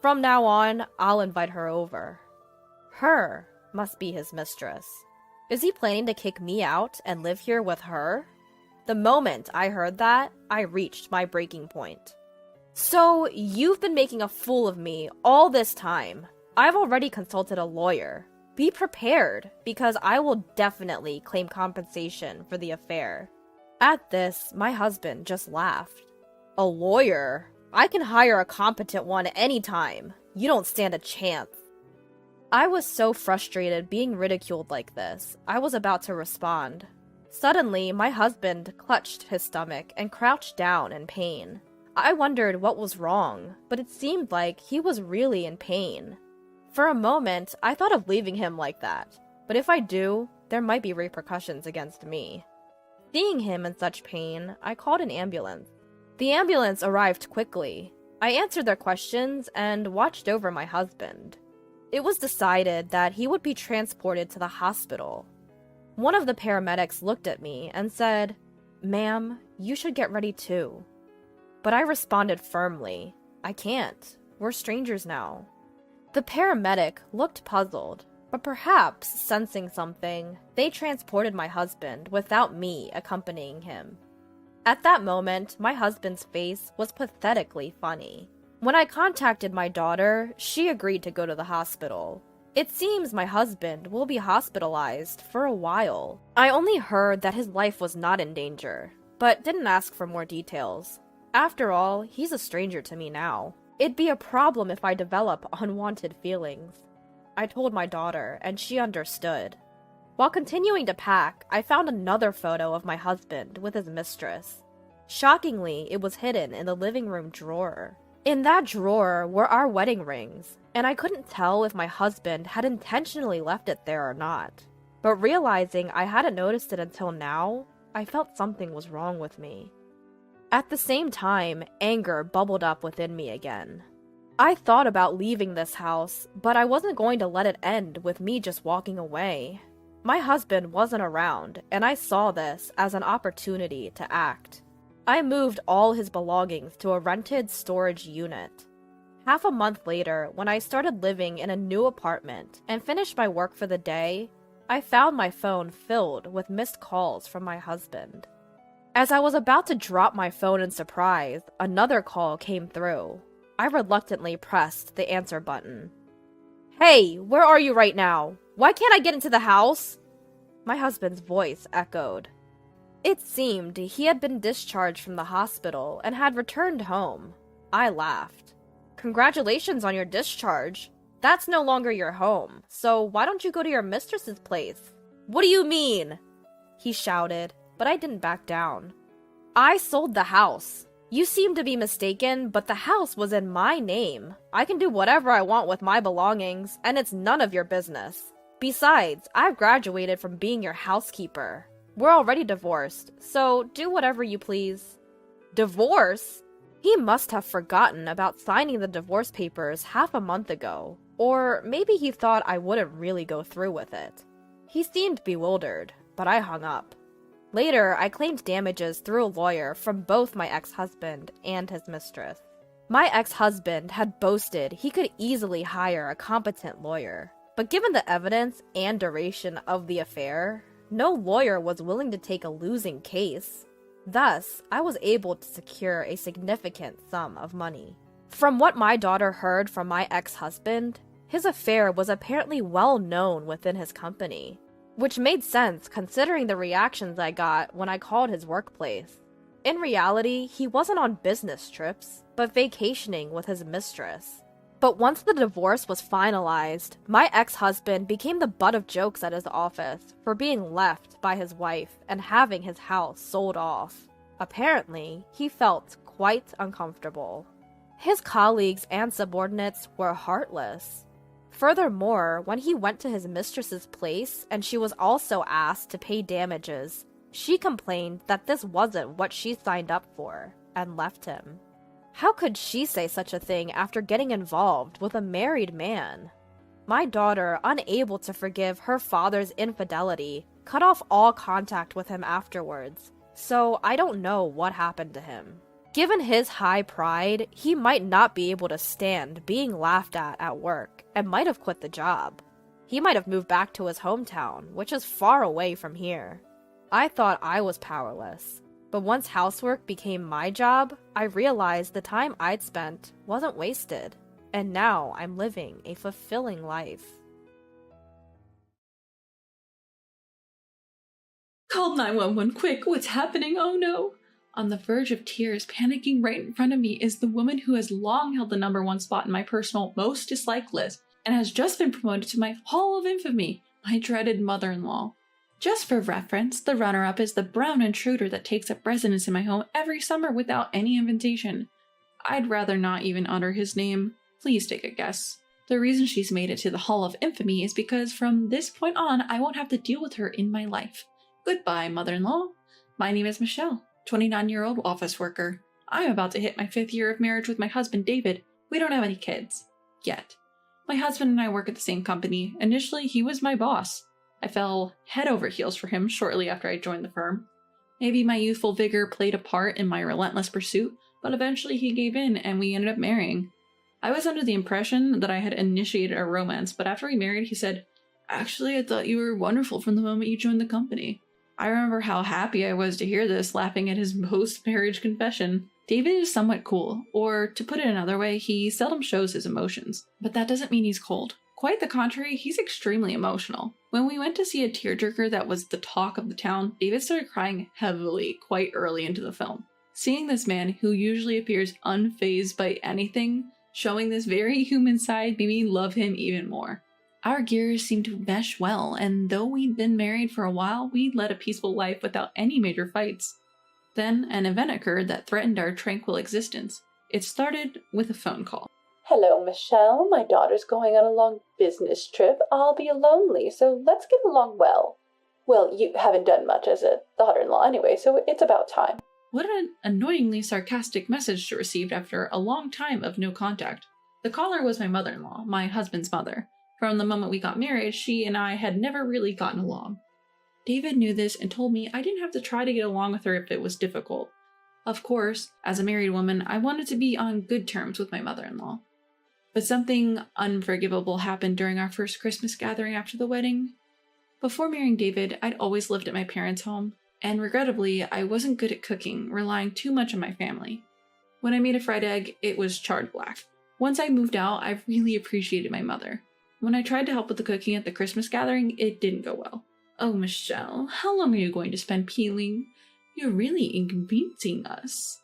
From now on, I'll invite her over." Her must be his mistress. Is he planning to kick me out and live here with her? The moment I heard that, I reached my breaking point. "So, you've been making a fool of me all this time. I've already consulted a lawyer. Be prepared, because I will definitely claim compensation for the affair." At this, my husband just laughed. "A lawyer? I can hire a competent one anytime. You don't stand a chance." I was so frustrated being ridiculed like this, I was about to respond. Suddenly, my husband clutched his stomach and crouched down in pain. I wondered what was wrong, but it seemed like he was really in pain. For a moment, I thought of leaving him like that, but if I do, there might be repercussions against me. Seeing him in such pain, I called an ambulance. The ambulance arrived quickly. I answered their questions and watched over my husband. It was decided that he would be transported to the hospital. One of the paramedics looked at me and said, "Ma'am, you should get ready too." But I responded firmly, "I can't. We're strangers now." The paramedic looked puzzled, but perhaps sensing something, they transported my husband without me accompanying him. At that moment, my husband's face was pathetically funny. When I contacted my daughter, she agreed to go to the hospital. It seems my husband will be hospitalized for a while. I only heard that his life was not in danger, but didn't ask for more details. After all, he's a stranger to me now. It'd be a problem if I develop unwanted feelings. I told my daughter, and she understood. While continuing to pack, I found another photo of my husband with his mistress. Shockingly, it was hidden in the living room drawer. In that drawer were our wedding rings, and I couldn't tell if my husband had intentionally left it there or not. But realizing I hadn't noticed it until now, I felt something was wrong with me. At the same time, anger bubbled up within me again. I thought about leaving this house, but I wasn't going to let it end with me just walking away. My husband wasn't around, and I saw this as an opportunity to act. I moved all his belongings to a rented storage unit. Half a month later, when I started living in a new apartment and finished my work for the day, I found my phone filled with missed calls from my husband. As I was about to drop my phone in surprise, another call came through. I reluctantly pressed the answer button. "Hey, where are you right now? Why can't I get into the house?" My husband's voice echoed. It seemed he had been discharged from the hospital and had returned home. I laughed. "Congratulations on your discharge. That's no longer your home, so why don't you go to your mistress's place?" "What do you mean?" he shouted, but I didn't back down. "I sold the house. You seem to be mistaken, but the house was in my name. I can do whatever I want with my belongings, and it's none of your business. Besides, I've graduated from being your housekeeper. We're already divorced, so do whatever you please." Divorce? He must have forgotten about signing the divorce papers half a month ago, or maybe he thought I wouldn't really go through with it. He seemed bewildered, but I hung up. Later, I claimed damages through a lawyer from both my ex-husband and his mistress. My ex-husband had boasted he could easily hire a competent lawyer, but given the evidence and duration of the affair, no lawyer was willing to take a losing case. Thus, I was able to secure a significant sum of money. From what my daughter heard from my ex-husband, his affair was apparently well known within his company, which made sense considering the reactions I got when I called his workplace. In reality, he wasn't on business trips, but vacationing with his mistress. But once the divorce was finalized, my ex-husband became the butt of jokes at his office for being left by his wife and having his house sold off. Apparently, he felt quite uncomfortable. His colleagues and subordinates were heartless. Furthermore, when he went to his mistress's place and she was also asked to pay damages, she complained that this wasn't what she signed up for and left him. How could she say such a thing after getting involved with a married man? My daughter, unable to forgive her father's infidelity, cut off all contact with him afterwards, so I don't know what happened to him. Given his high pride, he might not be able to stand being laughed at work and might have quit the job. He might have moved back to his hometown, which is far away from here. I thought I was powerless, but once housework became my job, I realized the time I'd spent wasn't wasted, and now I'm living a fulfilling life. Called 911 quick, what's happening? Oh no! On the verge of tears, panicking right in front of me is the woman who has long held the #1 spot in my personal most disliked list and has just been promoted to my Hall of Infamy, my dreaded mother-in-law. Just for reference, the runner-up is the brown intruder that takes up residence in my home every summer without any invitation. I'd rather not even utter his name. Please take a guess. The reason she's made it to the Hall of Infamy is because from this point on, I won't have to deal with her in my life. Goodbye, mother-in-law. My name is Michelle, 29-year-old office worker. I'm about to hit my 5th year of marriage with my husband, David. We don't have any kids. Yet. My husband and I work at the same company. Initially, he was my boss. I fell head over heels for him shortly after I joined the firm. Maybe my youthful vigor played a part in my relentless pursuit, but eventually he gave in and we ended up marrying. I was under the impression that I had initiated a romance, but after we married, he said, "Actually, I thought you were wonderful from the moment you joined the company." I remember how happy I was to hear this, laughing at his post-marriage confession. David is somewhat cool, or to put it another way, he seldom shows his emotions. But that doesn't mean he's cold. Quite the contrary, he's extremely emotional. When we went to see a tearjerker that was the talk of the town, David started crying heavily quite early into the film. Seeing this man, who usually appears unfazed by anything, showing this very human side made me love him even more. Our gears seemed to mesh well, and though we'd been married for a while, we led a peaceful life without any major fights. Then an event occurred that threatened our tranquil existence. It started with a phone call. Hello, Michelle. My daughter's going on a long business trip. I'll be lonely, so let's get along well. Well, you haven't done much as a daughter-in-law anyway, so it's about time. What an annoyingly sarcastic message to receive after a long time of no contact. The caller was my mother-in-law, my husband's mother. From the moment we got married, she and I had never really gotten along. David knew this and told me I didn't have to try to get along with her if it was difficult. Of course, as a married woman, I wanted to be on good terms with my mother-in-law. But something unforgivable happened during our first Christmas gathering after the wedding. Before marrying David, I'd always lived at my parents' home, and regrettably, I wasn't good at cooking, relying too much on my family. When I made a fried egg, it was charred black. Once I moved out, I really appreciated my mother. When I tried to help with the cooking at the Christmas gathering, it didn't go well. Oh, Michelle, how long are you going to spend peeling? You're really inconveniencing us.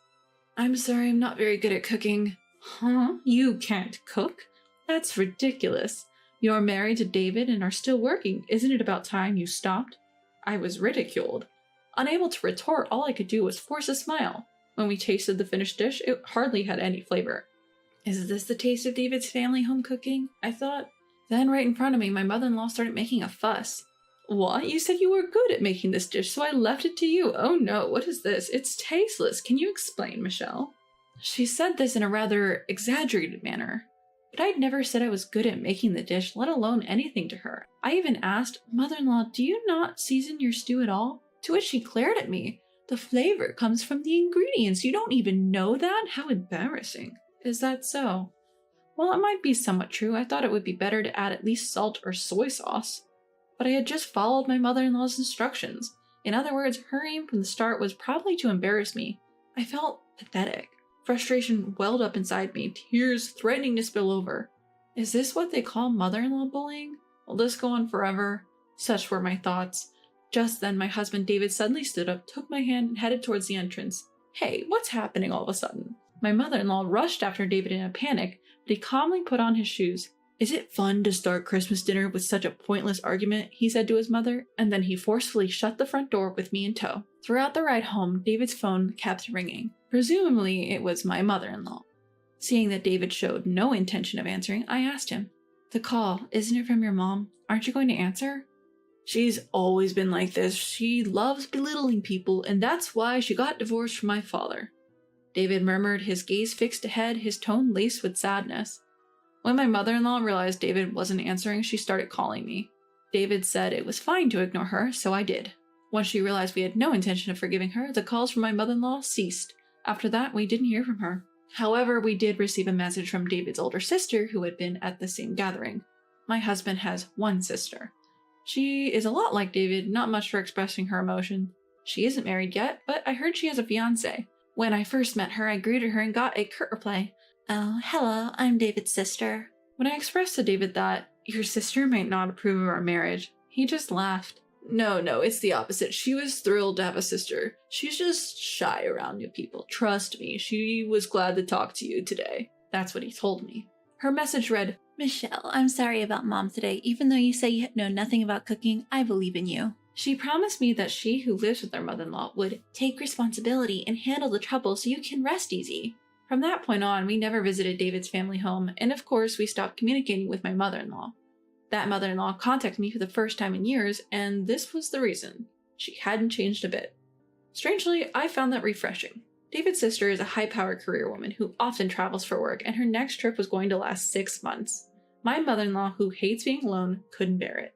I'm sorry, I'm not very good at cooking. Huh? You can't cook? That's ridiculous. You're married to David and are still working. Isn't it about time you stopped? I was ridiculed. Unable to retort, all I could do was force a smile. When we tasted the finished dish, it hardly had any flavor. Is this the taste of David's family home cooking? I thought. Then right in front of me, my mother-in-law started making a fuss. What? You said you were good at making this dish, so I left it to you. Oh no, what is this? It's tasteless. Can you explain, Michelle? She said this in a rather exaggerated manner, but I'd never said I was good at making the dish, let alone anything to her. I even asked, Mother-in-law, do you not season your stew at all? To which she glared at me. The flavor comes from the ingredients. You don't even know that? How embarrassing. Is that so? Well, it might be somewhat true. I thought it would be better to add at least salt or soy sauce. But I had just followed my mother-in-law's instructions. In other words, her aim from the start was probably to embarrass me. I felt pathetic. Frustration welled up inside me, tears threatening to spill over. Is this what they call mother-in-law bullying? Will this go on forever? Such were my thoughts. Just then, my husband David suddenly stood up, took my hand, and headed towards the entrance. Hey, what's happening all of a sudden? My mother-in-law rushed after David in a panic, but he calmly put on his shoes. Is it fun to start Christmas dinner with such a pointless argument? He said to his mother, and then he forcefully shut the front door with me in tow. Throughout the ride home, David's phone kept ringing. Presumably, it was my mother-in-law. Seeing that David showed no intention of answering, I asked him, The call, isn't it from your mom? Aren't you going to answer? She's always been like this. She loves belittling people, and that's why she got divorced from my father. David murmured, his gaze fixed ahead, his tone laced with sadness. When my mother-in-law realized David wasn't answering, she started calling me. David said it was fine to ignore her, so I did. Once she realized we had no intention of forgiving her, the calls from my mother-in-law ceased. After that, we didn't hear from her. However, we did receive a message from David's older sister who had been at the same gathering. My husband has one sister. She is a lot like David, not much for expressing her emotion. She isn't married yet, but I heard she has a fiancé. When I first met her, I greeted her and got a curt reply. Oh, hello, I'm David's sister. When I expressed to David that your sister might not approve of our marriage, he just laughed. No, it's the opposite. She was thrilled to have a sister. She's just shy around new people. Trust me, she was glad to talk to you today. That's what he told me. Her message read, Michelle, I'm sorry about Mom today. Even though you say you know nothing about cooking, I believe in you. She promised me that she who lives with her mother-in-law would take responsibility and handle the trouble so you can rest easy. From that point on, we never visited David's family home, and of course, we stopped communicating with my mother-in-law. That mother-in-law contacted me for the first time in years, and this was the reason. She hadn't changed a bit. Strangely, I found that refreshing. David's sister is a high-powered career woman who often travels for work, and her next trip was going to last 6 months. My mother-in-law, who hates being alone, couldn't bear it.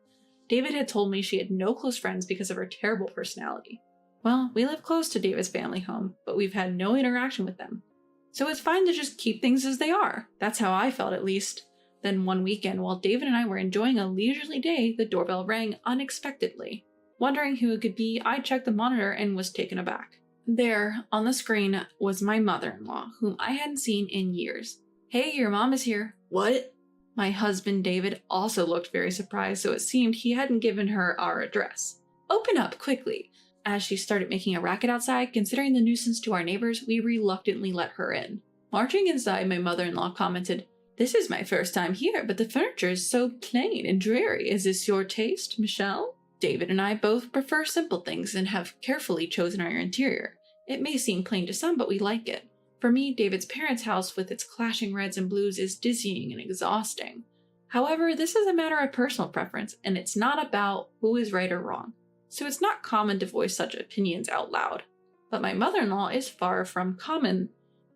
David had told me she had no close friends because of her terrible personality. Well, we live close to David's family home, but we've had no interaction with them. So it's fine to just keep things as they are. That's how I felt, at least. Then one weekend, while David and I were enjoying a leisurely day, the doorbell rang unexpectedly. Wondering who it could be, I checked the monitor and was taken aback. There, on the screen, was my mother-in-law, whom I hadn't seen in years. Hey, your mom is here. What? My husband, David, also looked very surprised, so it seemed he hadn't given her our address. Open up quickly. As she started making a racket outside, considering the nuisance to our neighbors, we reluctantly let her in. Marching inside, my mother-in-law commented, "This is my first time here, but the furniture is so plain and dreary. Is this your taste, Michelle?" David and I both prefer simple things and have carefully chosen our interior. It may seem plain to some, but we like it. For me, David's parents' house with its clashing reds and blues is dizzying and exhausting. However, this is a matter of personal preference, and it's not about who is right or wrong, so it's not common to voice such opinions out loud. But my mother-in-law is far from common.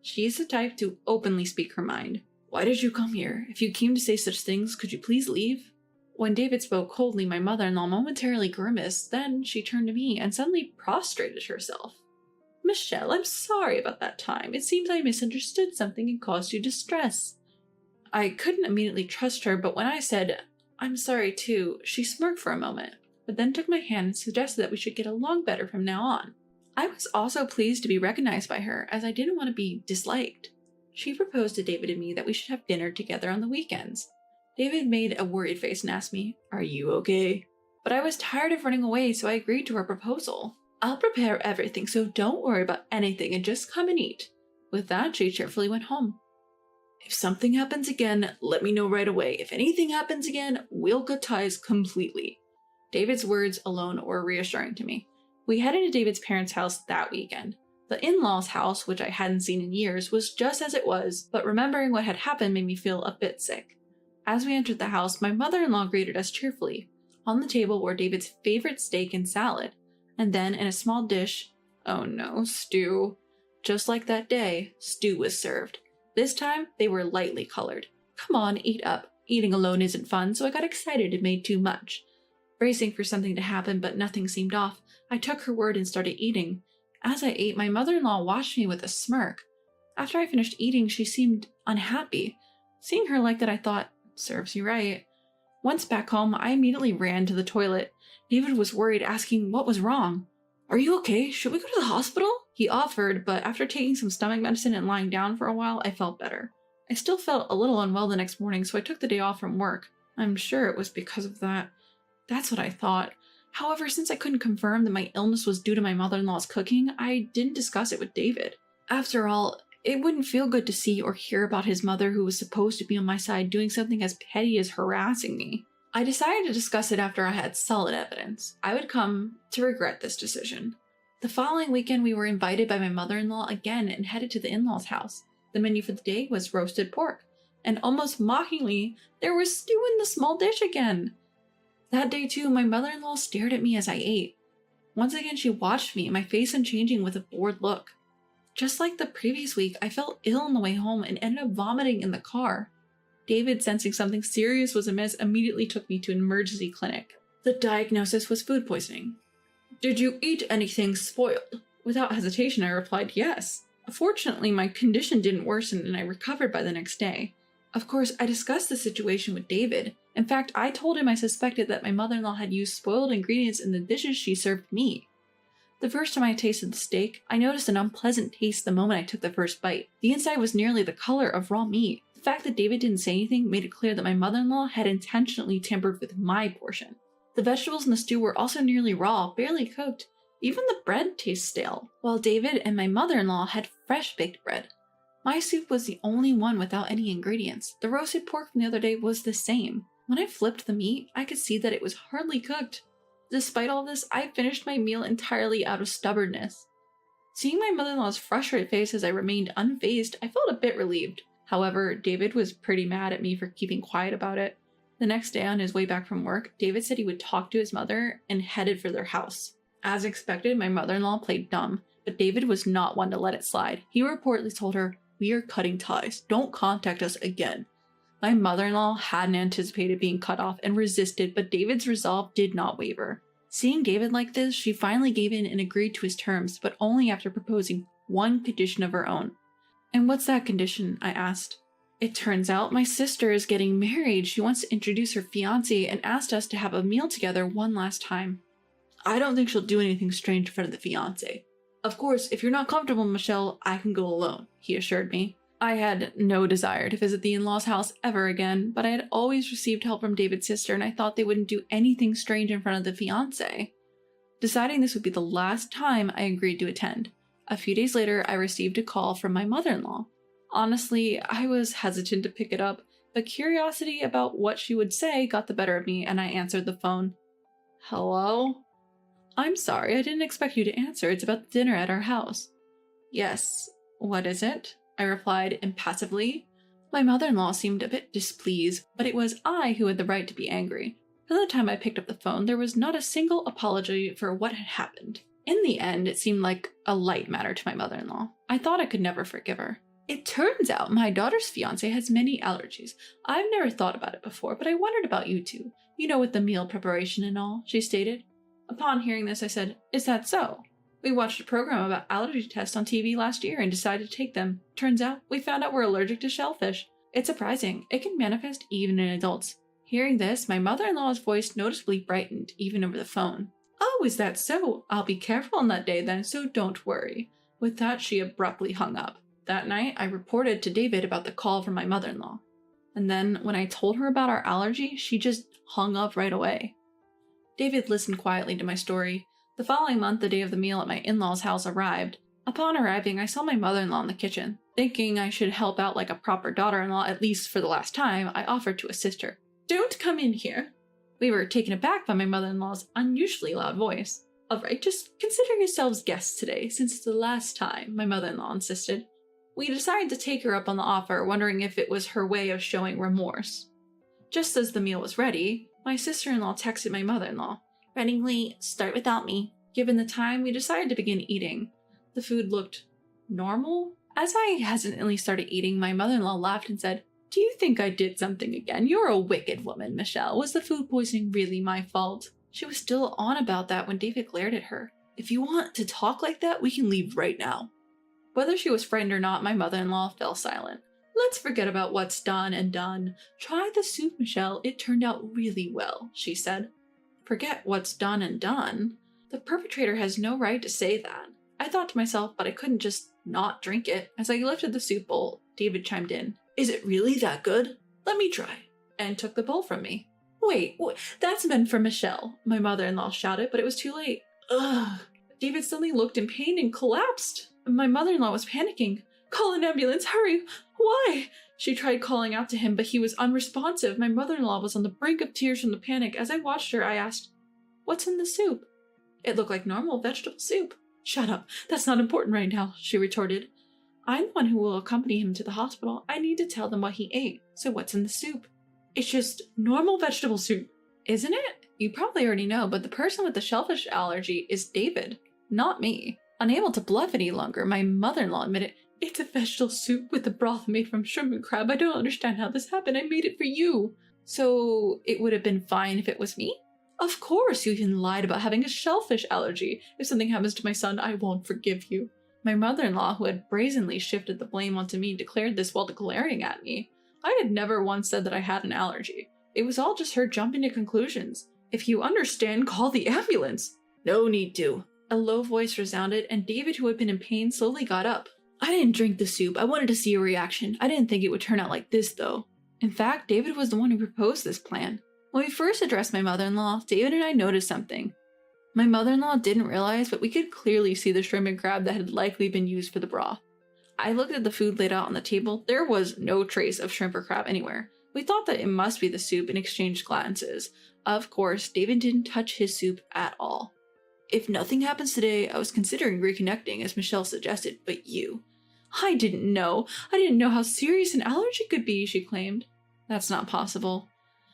She is the type to openly speak her mind. "Why did you come here? If you came to say such things, could you please leave?" When David spoke coldly, my mother-in-law momentarily grimaced, then she turned to me and suddenly prostrated herself. "Michelle, I'm sorry about that time. It seems I misunderstood something and caused you distress." I couldn't immediately trust her, but when I said, "I'm sorry too," she smirked for a moment, but then took my hand and suggested that we should get along better from now on. I was also pleased to be recognized by her, as I didn't want to be disliked. She proposed to David and me that we should have dinner together on the weekends. David made a worried face and asked me, "Are you okay?" But I was tired of running away, so I agreed to her proposal. "I'll prepare everything, so don't worry about anything and just come and eat." With that, she cheerfully went home. "If something happens again, let me know right away. If anything happens again, we'll cut ties completely." David's words alone were reassuring to me. We headed to David's parents' house that weekend. The in-laws' house, which I hadn't seen in years, was just as it was, but remembering what had happened made me feel a bit sick. As we entered the house, my mother-in-law greeted us cheerfully. On the table were David's favorite steak and salad, and then in a small dish, oh no, stew. Just like that day, stew was served. This time, they were lightly colored. "Come on, eat up. Eating alone isn't fun, so I got excited and made too much." Bracing for something to happen, but nothing seemed off, I took her word and started eating. As I ate, my mother-in-law watched me with a smirk. After I finished eating, she seemed unhappy. Seeing her like that, I thought, serves you right. Once back home, I immediately ran to the toilet. David was worried, asking what was wrong. "Are you okay? Should we go to the hospital?" He offered, but after taking some stomach medicine and lying down for a while, I felt better. I still felt a little unwell the next morning, so I took the day off from work. I'm sure it was because of that. That's what I thought. However, since I couldn't confirm that my illness was due to my mother-in-law's cooking, I didn't discuss it with David. After all, it wouldn't feel good to see or hear about his mother, who was supposed to be on my side, doing something as petty as harassing me. I decided to discuss it after I had solid evidence. I would come to regret this decision. The following weekend, we were invited by my mother-in-law again and headed to the in-laws' house. The menu for the day was roasted pork, and almost mockingly, there was stew in the small dish again. That day too, my mother-in-law stared at me as I ate. Once again, she watched me, my face unchanging with a bored look. Just like the previous week, I felt ill on the way home and ended up vomiting in the car. David, sensing something serious was amiss, immediately took me to an emergency clinic. The diagnosis was food poisoning. "Did you eat anything spoiled?" Without hesitation, I replied yes. Fortunately, my condition didn't worsen and I recovered by the next day. Of course, I discussed the situation with David. In fact, I told him I suspected that my mother-in-law had used spoiled ingredients in the dishes she served me. The first time I tasted the steak, I noticed an unpleasant taste the moment I took the first bite. The inside was nearly the color of raw meat. The fact that David didn't say anything made it clear that my mother-in-law had intentionally tampered with my portion. The vegetables in the stew were also nearly raw, barely cooked. Even the bread tastes stale, while David and my mother-in-law had fresh baked bread. My soup was the only one without any ingredients. The roasted pork from the other day was the same. When I flipped the meat, I could see that it was hardly cooked. Despite all this, I finished my meal entirely out of stubbornness. Seeing my mother-in-law's frustrated face as I remained unfazed, I felt a bit relieved. However, David was pretty mad at me for keeping quiet about it. The next day, on his way back from work, David said he would talk to his mother and headed for their house. As expected, my mother-in-law played dumb, but David was not one to let it slide. He reportedly told her, "We are cutting ties. Don't contact us again." My mother-in-law hadn't anticipated being cut off and resisted, but David's resolve did not waver. Seeing David like this, she finally gave in and agreed to his terms, but only after proposing one condition of her own. "And what's that condition?" I asked. "It turns out my sister is getting married. She wants to introduce her fiancé and asked us to have a meal together one last time. I don't think she'll do anything strange in front of the fiancé. Of course, if you're not comfortable, Michelle, I can go alone," he assured me. I had no desire to visit the in-laws' house ever again, but I had always received help from David's sister, and I thought they wouldn't do anything strange in front of the fiancé. Deciding this would be the last time, I agreed to attend. A few days later, I received a call from my mother-in-law. Honestly, I was hesitant to pick it up, but curiosity about what she would say got the better of me, and I answered the phone. Hello? I'm sorry, I didn't expect you to answer. It's about the dinner at our house. Yes, what is it? I replied impassively. My mother-in-law seemed a bit displeased, but it was I who had the right to be angry. From the time I picked up the phone, there was not a single apology for what had happened. In the end, it seemed like a light matter to my mother-in-law. I thought I could never forgive her. It turns out my daughter's fiancé has many allergies. I've never thought about it before, but I wondered about you two. You know, with the meal preparation and all, she stated. Upon hearing this, I said, Is that so? We watched a program about allergy tests on TV last year and decided to take them. Turns out, we found out we're allergic to shellfish. It's surprising. It can manifest even in adults. Hearing this, my mother-in-law's voice noticeably brightened, even over the phone. Oh, is that so? I'll be careful on that day then, so don't worry. With that, she abruptly hung up. That night, I reported to David about the call from my mother-in-law. And then, when I told her about our allergy, she just hung up right away. David listened quietly to my story. The following month, the day of the meal at my in-laws' house arrived. Upon arriving, I saw my mother-in-law in the kitchen. Thinking I should help out like a proper daughter-in-law, at least for the last time, I offered to assist her. Don't come in here. We were taken aback by my mother-in-law's unusually loud voice. All right, just consider yourselves guests today, since it's the last time, my mother-in-law insisted. We decided to take her up on the offer, wondering if it was her way of showing remorse. Just as the meal was ready, my sister-in-law texted my mother-in-law. Reddingly, start without me. Given the time, we decided to begin eating. The food looked normal. As I hesitantly started eating, my mother-in-law laughed and said, Do you think I did something again? You're a wicked woman, Michelle. Was the food poisoning really my fault? She was still on about that when David glared at her. If you want to talk like that, we can leave right now. Whether she was frightened or not, my mother-in-law fell silent. Let's forget about what's done and done. Try the soup, Michelle. It turned out really well, she said. Forget what's done and done? The perpetrator has no right to say that. I thought to myself, but I couldn't just not drink it. As I lifted the soup bowl, David chimed in. Is it really that good? Let me try. And took the bowl from me. Wait, that's meant for Michelle, my mother-in-law shouted, but it was too late. Ugh. David suddenly looked in pain and collapsed. My mother-in-law was panicking. Call an ambulance, hurry! Why? She tried calling out to him, but he was unresponsive. My mother-in-law was on the brink of tears from the panic. As I watched her, I asked, What's in the soup? It looked like normal vegetable soup. Shut up. That's not important right now, she retorted. I'm the one who will accompany him to the hospital. I need to tell them what he ate. So what's in the soup? It's just normal vegetable soup. Isn't it? You probably already know, but the person with the shellfish allergy is David, not me. Unable to bluff any longer, my mother-in-law admitted, It's a vegetable soup with the broth made from shrimp and crab. I don't understand how this happened. I made it for you. So it would have been fine if it was me? Of course, you even lied about having a shellfish allergy. If something happens to my son, I won't forgive you. My mother-in-law, who had brazenly shifted the blame onto me, declared this while glaring at me. I had never once said that I had an allergy. It was all just her jumping to conclusions. If you understand, call the ambulance. No need to. A low voice resounded, and David, who had been in pain, slowly got up. I didn't drink the soup. I wanted to see your reaction. I didn't think it would turn out like this, though. In fact, David was the one who proposed this plan. When we first addressed my mother-in-law, David and I noticed something. My mother-in-law didn't realize, but we could clearly see the shrimp and crab that had likely been used for the broth. I looked at the food laid out on the table. There was no trace of shrimp or crab anywhere. We thought that it must be the soup and exchanged glances. Of course, David didn't touch his soup at all. If nothing happens today, I was considering reconnecting, as Michelle suggested, but you. I didn't know how serious an allergy could be, she claimed. That's not possible.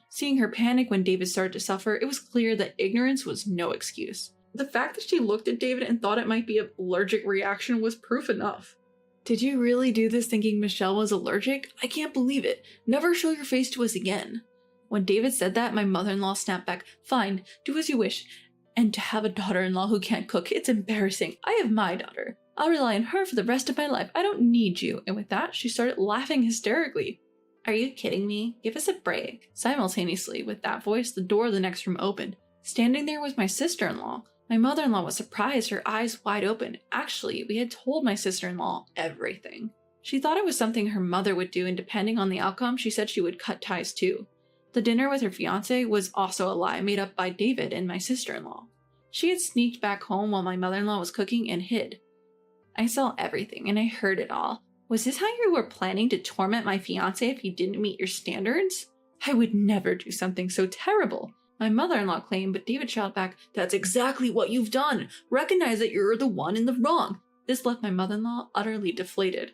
Seeing her panic when David started to suffer, it was clear that ignorance was no excuse. The fact that she looked at David and thought it might be an allergic reaction was proof enough. Did you really do this thinking Michelle was allergic? I can't believe it. Never show your face to us again. When David said that, my mother-in-law snapped back, Fine, do as you wish. And to have a daughter-in-law who can't cook, it's embarrassing. I have my daughter. I'll rely on her for the rest of my life. I don't need you. And with that, she started laughing hysterically. Are you kidding me? Give us a break. Simultaneously, with that voice, the door of the next room opened. Standing there was my sister-in-law. My mother-in-law was surprised, her eyes wide open. Actually, we had told my sister-in-law everything. She thought it was something her mother would do, and depending on the outcome, she said she would cut ties too. The dinner with her fiancé was also a lie made up by David and my sister-in-law. She had sneaked back home while my mother-in-law was cooking and hid. I saw everything and I heard it all. Was this how you were planning to torment my fiancé if he didn't meet your standards? I would never do something so terrible. My mother-in-law claimed, but David shouted back, "That's exactly what you've done. Recognize that you're the one in the wrong." This left my mother-in-law utterly deflated.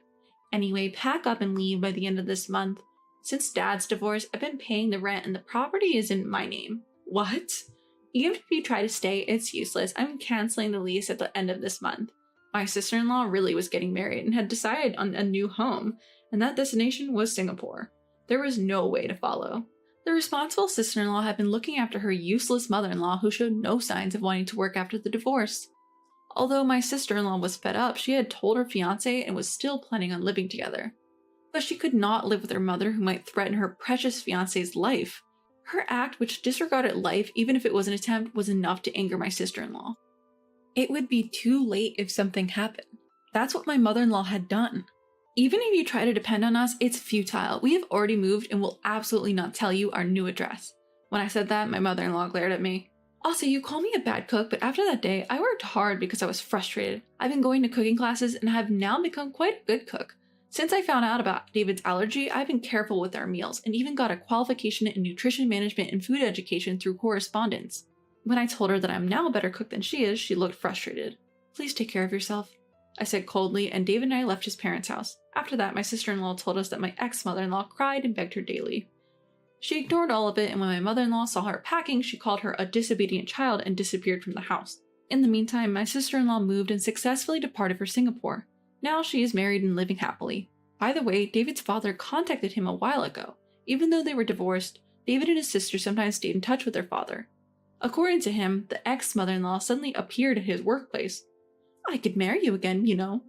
Anyway, pack up and leave by the end of this month. Since Dad's divorce, I've been paying the rent and the property is in my name. What? Even if you try to stay, it's useless. I'm canceling the lease at the end of this month. My sister-in-law really was getting married and had decided on a new home, and that destination was Singapore. There was no way to follow. The responsible sister-in-law had been looking after her useless mother-in-law who showed no signs of wanting to work after the divorce. Although my sister-in-law was fed up, she had told her fiancé and was still planning on living together. But she could not live with her mother who might threaten her precious fiancé's life. Her act, which disregarded life even if it was an attempt, was enough to anger my sister-in-law. It would be too late if something happened. That's what my mother-in-law had done. Even if you try to depend on us, it's futile. We have already moved and will absolutely not tell you our new address. When I said that, my mother-in-law glared at me. Also, you call me a bad cook, but after that day, I worked hard because I was frustrated. I've been going to cooking classes and have now become quite a good cook. Since I found out about David's allergy, I've been careful with our meals and even got a qualification in nutrition management and food education through correspondence. When I told her that I'm now a better cook than she is, she looked frustrated. "Please take care of yourself," I said coldly, and David and I left his parents' house. After that, my sister-in-law told us that my ex-mother-in-law cried and begged her daily. She ignored all of it, and when my mother-in-law saw her packing, she called her a disobedient child and disappeared from the house. In the meantime, my sister-in-law moved and successfully departed for Singapore. Now she is married and living happily. By the way, David's father contacted him a while ago. Even though they were divorced, David and his sister sometimes stayed in touch with their father. According to him, the ex-mother-in-law suddenly appeared at his workplace. "I could marry you again, you know."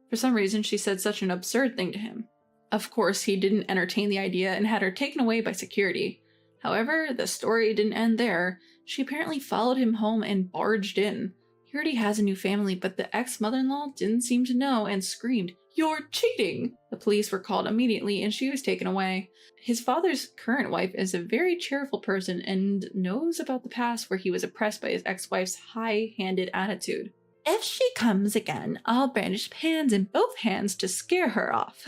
For some reason, she said such an absurd thing to him. Of course, he didn't entertain the idea and had her taken away by security. However, the story didn't end there. She apparently followed him home and barged in. He already has a new family, but the ex-mother-in-law didn't seem to know and screamed, "You're cheating!" The police were called immediately and she was taken away. His father's current wife is a very cheerful person and knows about the past where he was oppressed by his ex-wife's high-handed attitude. "If she comes again, I'll brandish pans in both hands to scare her off."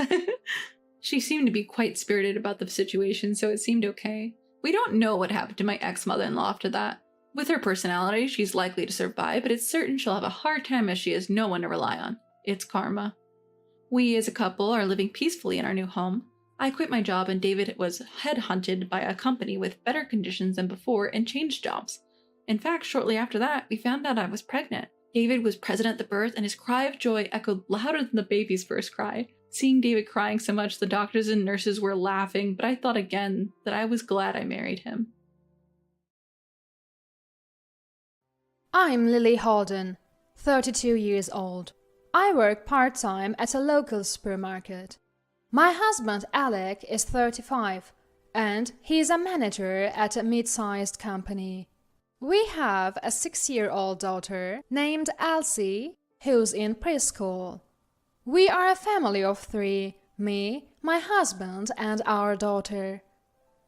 She seemed to be quite spirited about the situation, so it seemed okay. We don't know what happened to my ex-mother-in-law after that. With her personality, she's likely to survive, but it's certain she'll have a hard time as she has no one to rely on. It's karma. We as a couple are living peacefully in our new home. I quit my job and David was headhunted by a company with better conditions than before and changed jobs. In fact, shortly after that, we found out I was pregnant. David was present at the birth and his cry of joy echoed louder than the baby's first cry. Seeing David crying so much, the doctors and nurses were laughing, but I thought again that I was glad I married him. I'm Lily Holden, 32 years old. I work part-time at a local supermarket. My husband Alec is 35, and he is a manager at a mid-sized company. We have a 6-year-old daughter named Elsie, who's in preschool. We are a family of 3, me, my husband, and our daughter.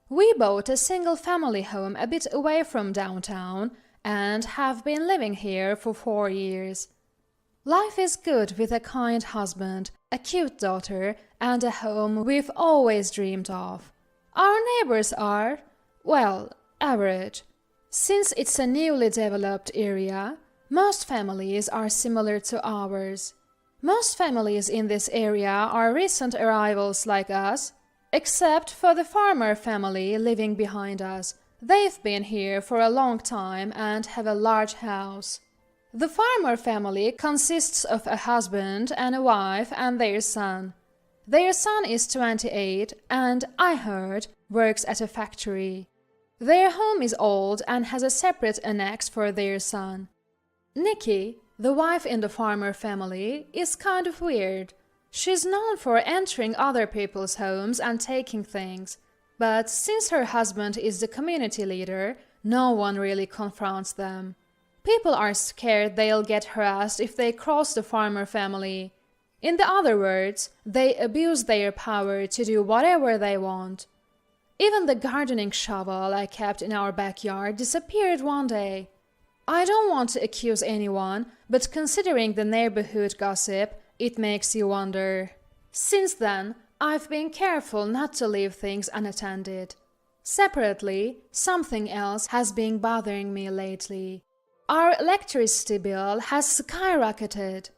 We bought a single-family home a bit away from downtown and have been living here for 4 years. Life is good with a kind husband, a cute daughter, and a home we've always dreamed of. Our neighbors are, well, average. Since it's a newly developed area, most families are similar to ours. Most families in this area are recent arrivals like us, except for the farmer family living behind us. They've been here for a long time and have a large house. The farmer family consists of a husband and a wife and their son. Their son is 28 and, I heard, works at a factory. Their home is old and has a separate annex for their son. Nikki, the wife in the farmer family, is kind of weird. She's known for entering other people's homes and taking things, but since her husband is the community leader, no one really confronts them. People are scared they'll get harassed if they cross the farmer family. In the other words, they abuse their power to do whatever they want. Even the gardening shovel I kept in our backyard disappeared one day. I don't want to accuse anyone, but considering the neighborhood gossip, it makes you wonder. Since then, I've been careful not to leave things unattended. Separately, something else has been bothering me lately. Our electricity bill has skyrocketed.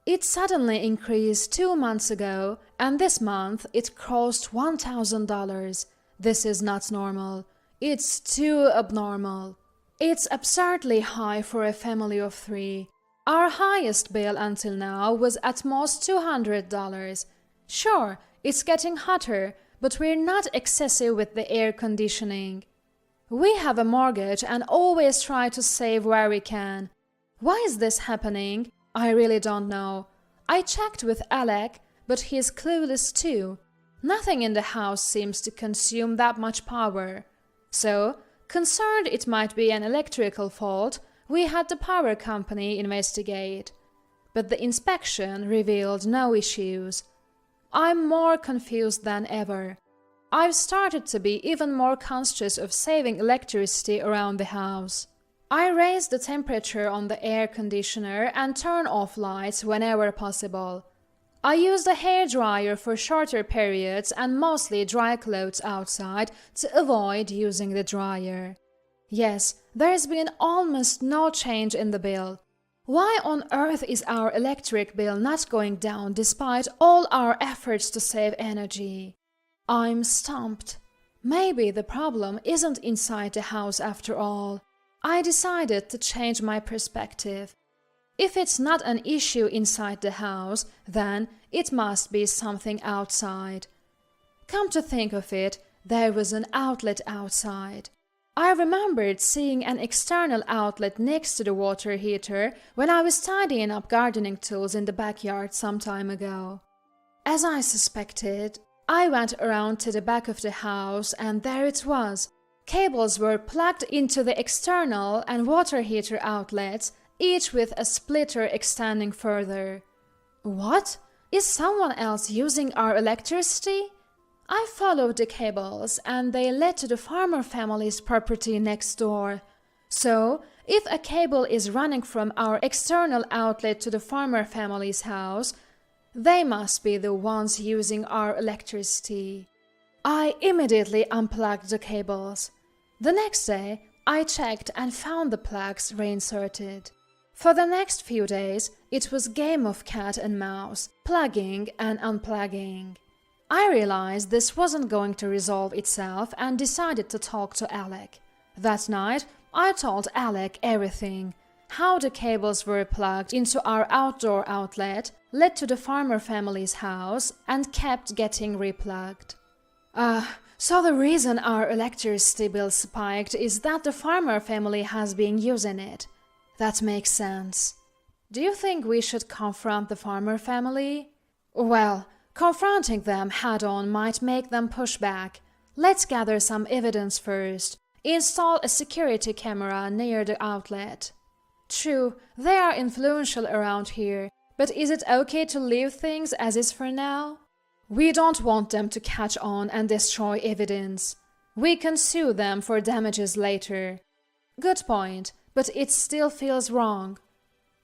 It suddenly increased 2 months ago, and this month it crossed $1,000. This is not normal. It's too abnormal. It's absurdly high for a family of 3. Our highest bill until now was at most $200. Sure, it's getting hotter, but we're not excessive with the air conditioning. We have a mortgage and always try to save where we can. Why is this happening? I really don't know. I checked with Alec, but he's clueless too. Nothing in the house seems to consume that much power. So, concerned it might be an electrical fault, we had the power company investigate. But the inspection revealed no issues. I'm more confused than ever. I've started to be even more conscious of saving electricity around the house. I raise the temperature on the air conditioner and turn off lights whenever possible. I use the hairdryer for shorter periods and mostly dry clothes outside to avoid using the dryer. Yes, there's been almost no change in the bill. Why on earth is our electric bill not going down despite all our efforts to save energy? I'm stumped. Maybe the problem isn't inside the house after all. I decided to change my perspective. If it's not an issue inside the house, then it must be something outside. Come to think of it, there was an outlet outside. I remembered seeing an external outlet next to the water heater when I was tidying up gardening tools in the backyard some time ago. As I suspected, I went around to the back of the house and there it was. Cables were plugged into the external and water heater outlets, each with a splitter extending further. What? Is someone else using our electricity? I followed the cables and they led to the farmer family's property next door. So, if a cable is running from our external outlet to the farmer family's house, they must be the ones using our electricity. I immediately unplugged the cables. The next day, I checked and found the plugs reinserted. For the next few days, it was game of cat and mouse, plugging and unplugging. I realized this wasn't going to resolve itself and decided to talk to Alec. That night, I told Alec everything. How the cables were plugged into our outdoor outlet, led to the farmer family's house, and kept getting replugged. So the reason our electricity bill spiked is that the farmer family has been using it. That makes sense. Do you think we should confront the farmer family? Well, confronting them head-on might make them push back. Let's gather some evidence first. Install a security camera near the outlet. True, they are influential around here, but is it okay to leave things as is for now? We don't want them to catch on and destroy evidence. We can sue them for damages later. Good point, but it still feels wrong.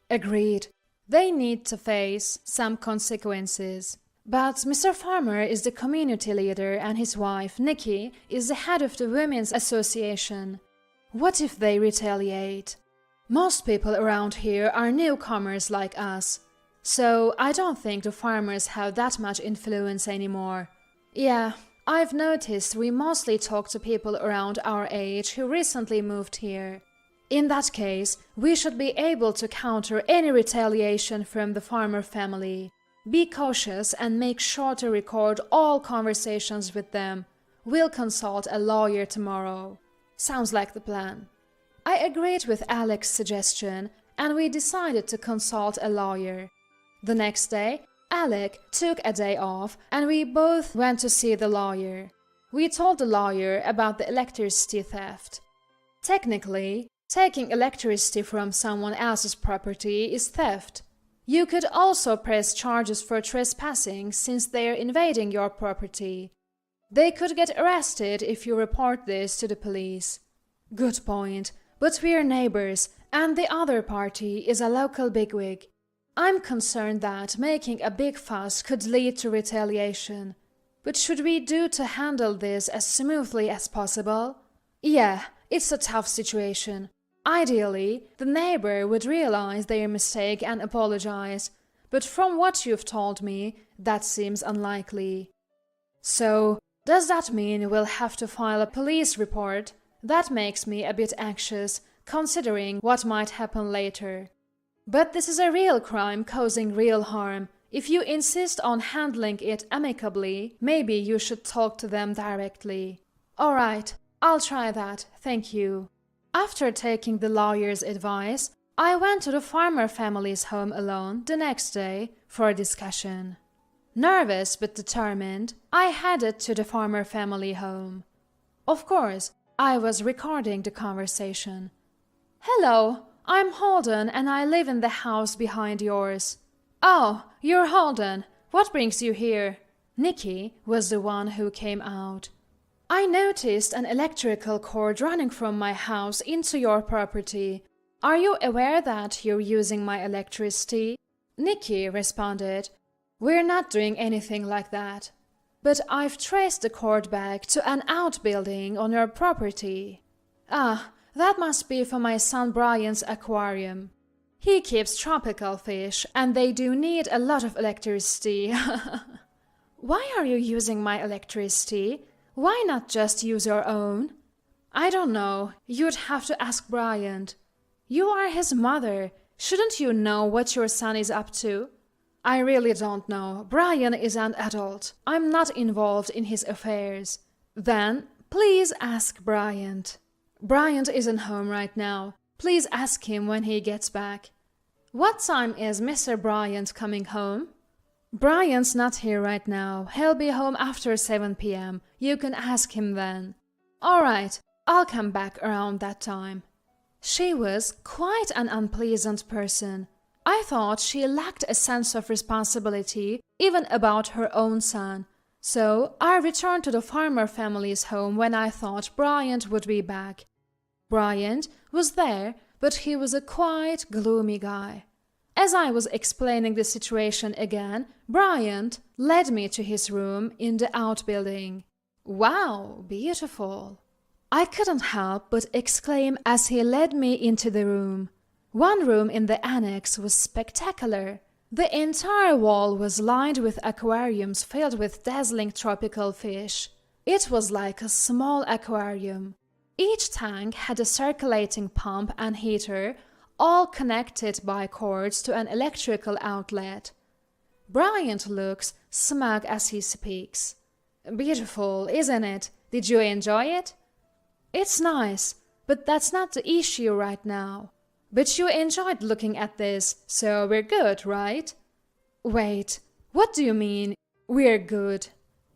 Agreed. They need to face some consequences. But Mr. Farmer is the community leader and his wife, Nikki, is the head of the Women's Association. What if they retaliate? Most people around here are newcomers like us. So I don't think the farmers have that much influence anymore. Yeah, I've noticed we mostly talk to people around our age who recently moved here. In that case, we should be able to counter any retaliation from the farmer family. Be cautious and make sure to record all conversations with them. We'll consult a lawyer tomorrow. Sounds like the plan. I agreed with Alec's suggestion and we decided to consult a lawyer. The next day, Alec took a day off and we both went to see the lawyer. We told the lawyer about the electricity theft. Technically, taking electricity from someone else's property is theft. You could also press charges for trespassing since they're invading your property. They could get arrested if you report this to the police. Good point, but we're neighbors and the other party is a local bigwig. I'm concerned that making a big fuss could lead to retaliation. But should we do to handle this as smoothly as possible? Yeah, it's a tough situation. Ideally, the neighbor would realize their mistake and apologize, but from what you've told me, that seems unlikely. So, does that mean we'll have to file a police report? That makes me a bit anxious, considering what might happen later. But this is a real crime causing real harm. If you insist on handling it amicably, maybe you should talk to them directly. Alright, I'll try that, thank you. After taking the lawyer's advice, I went to the farmer family's home alone the next day for a discussion. Nervous but determined, I headed to the farmer family home. Of course, I was recording the conversation. Hello, I'm Holden and I live in the house behind yours. Oh, you're Holden. What brings you here? Nikki was the one who came out. I noticed an electrical cord running from my house into your property. Are you aware that you're using my electricity? Nikki responded, We're not doing anything like that. But I've traced the cord back to an outbuilding on your property. Ah, that must be for my son Brian's aquarium. He keeps tropical fish and they do need a lot of electricity. Why are you using my electricity? Why not just use your own? I don't know. You'd have to ask Brian. You are his mother. Shouldn't you know what your son is up to? I really don't know. Brian is an adult. I'm not involved in his affairs. Then, please ask Brian. Brian isn't home right now. Please ask him when he gets back. What time is Mr. Bryant coming home? Brian's not here right now. He'll be home after 7 p.m. You can ask him then. All right, I'll come back around that time. She was quite an unpleasant person. I thought she lacked a sense of responsibility even about her own son. So I returned to the farmer family's home when I thought Bryant would be back. Bryant was there, but he was a quiet, gloomy guy. As I was explaining the situation again, Bryant led me to his room in the outbuilding. Wow, beautiful! I couldn't help but exclaim as he led me into the room. One room in the annex was spectacular. The entire wall was lined with aquariums filled with dazzling tropical fish. It was like a small aquarium. Each tank had a circulating pump and heater, all connected by cords to an electrical outlet. Bryant looks smug as he speaks. Beautiful, isn't it? Did you enjoy it? It's nice, but that's not the issue right now. But you enjoyed looking at this, so we're good, right? Wait, what do you mean, we're good?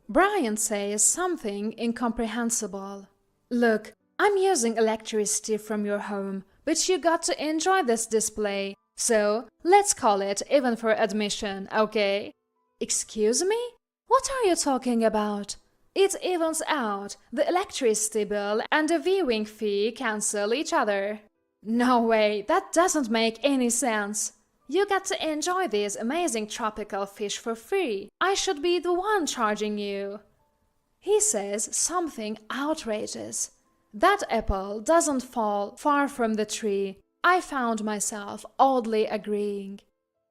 Bryant says something incomprehensible. Look, I'm using electricity from your home, but you got to enjoy this display, so let's call it even for admission, okay? Excuse me? What are you talking about? It evens out. The electricity bill and the viewing fee cancel each other. No way, that doesn't make any sense. You get to enjoy these amazing tropical fish for free. I should be the one charging you. He says something outrageous. That apple doesn't fall far from the tree. I found myself oddly agreeing.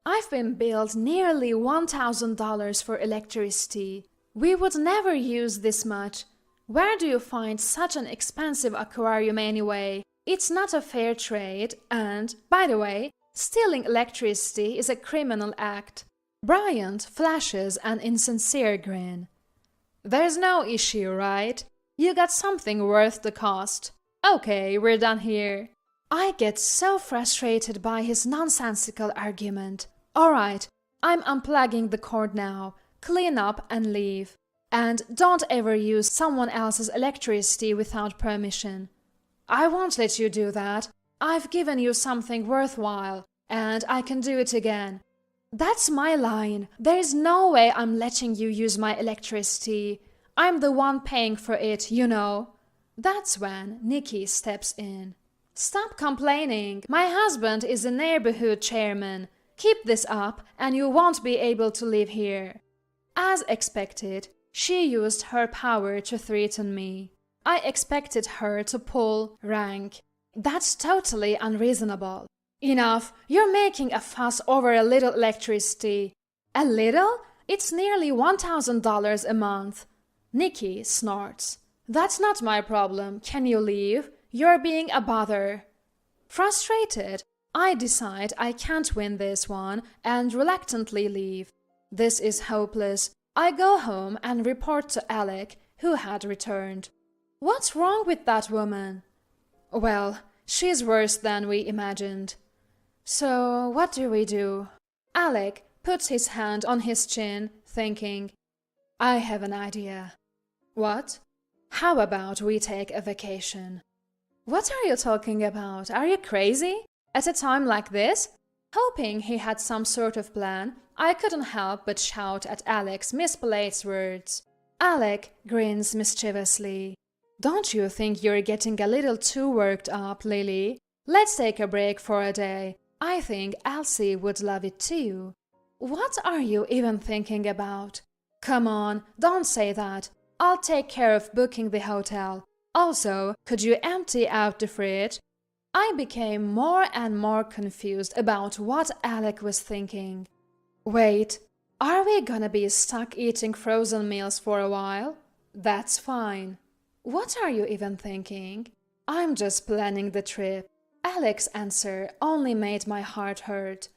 I've been billed nearly $1,000 for electricity. We would never use this much. Where do you find such an expensive aquarium anyway? It's not a fair trade, and, by the way, stealing electricity is a criminal act. Bryant flashes an insincere grin. There's no issue, right? You got something worth the cost. Okay, we're done here. I get so frustrated by his nonsensical argument. Alright, I'm unplugging the cord now. Clean up and leave. And don't ever use someone else's electricity without permission. I won't let you do that. I've given you something worthwhile, and I can do it again. That's my line. There's no way I'm letting you use my electricity. I'm the one paying for it, you know. That's when Nikki steps in. Stop complaining. My husband is a neighborhood chairman. Keep this up and you won't be able to live here. As expected, she used her power to threaten me. I expected her to pull rank. That's totally unreasonable. Enough, you're making a fuss over a little electricity. A little? It's nearly $1,000 a month. Nikki snorts. That's not my problem. Can you leave? You're being a bother. Frustrated, I decide I can't win this one and reluctantly leave. This is hopeless. I go home and report to Alec, who had returned. What's wrong with that woman? Well, she's worse than we imagined. So, what do we do? Alec puts his hand on his chin, thinking. I have an idea. What? How about we take a vacation? What are you talking about? Are you crazy? At a time like this? Hoping he had some sort of plan, I couldn't help but shout at Alec's misplaced words. Alec grins mischievously. Don't you think you're getting a little too worked up, Lily? Let's take a break for a day. I think Elsie would love it too. What are you even thinking about? Come on, don't say that. I'll take care of booking the hotel. Also, could you empty out the fridge? I became more and more confused about what Alec was thinking. Wait, are we gonna be stuck eating frozen meals for a while? That's fine. What are you even thinking? I'm just planning the trip. Alec's answer only made my heart hurt.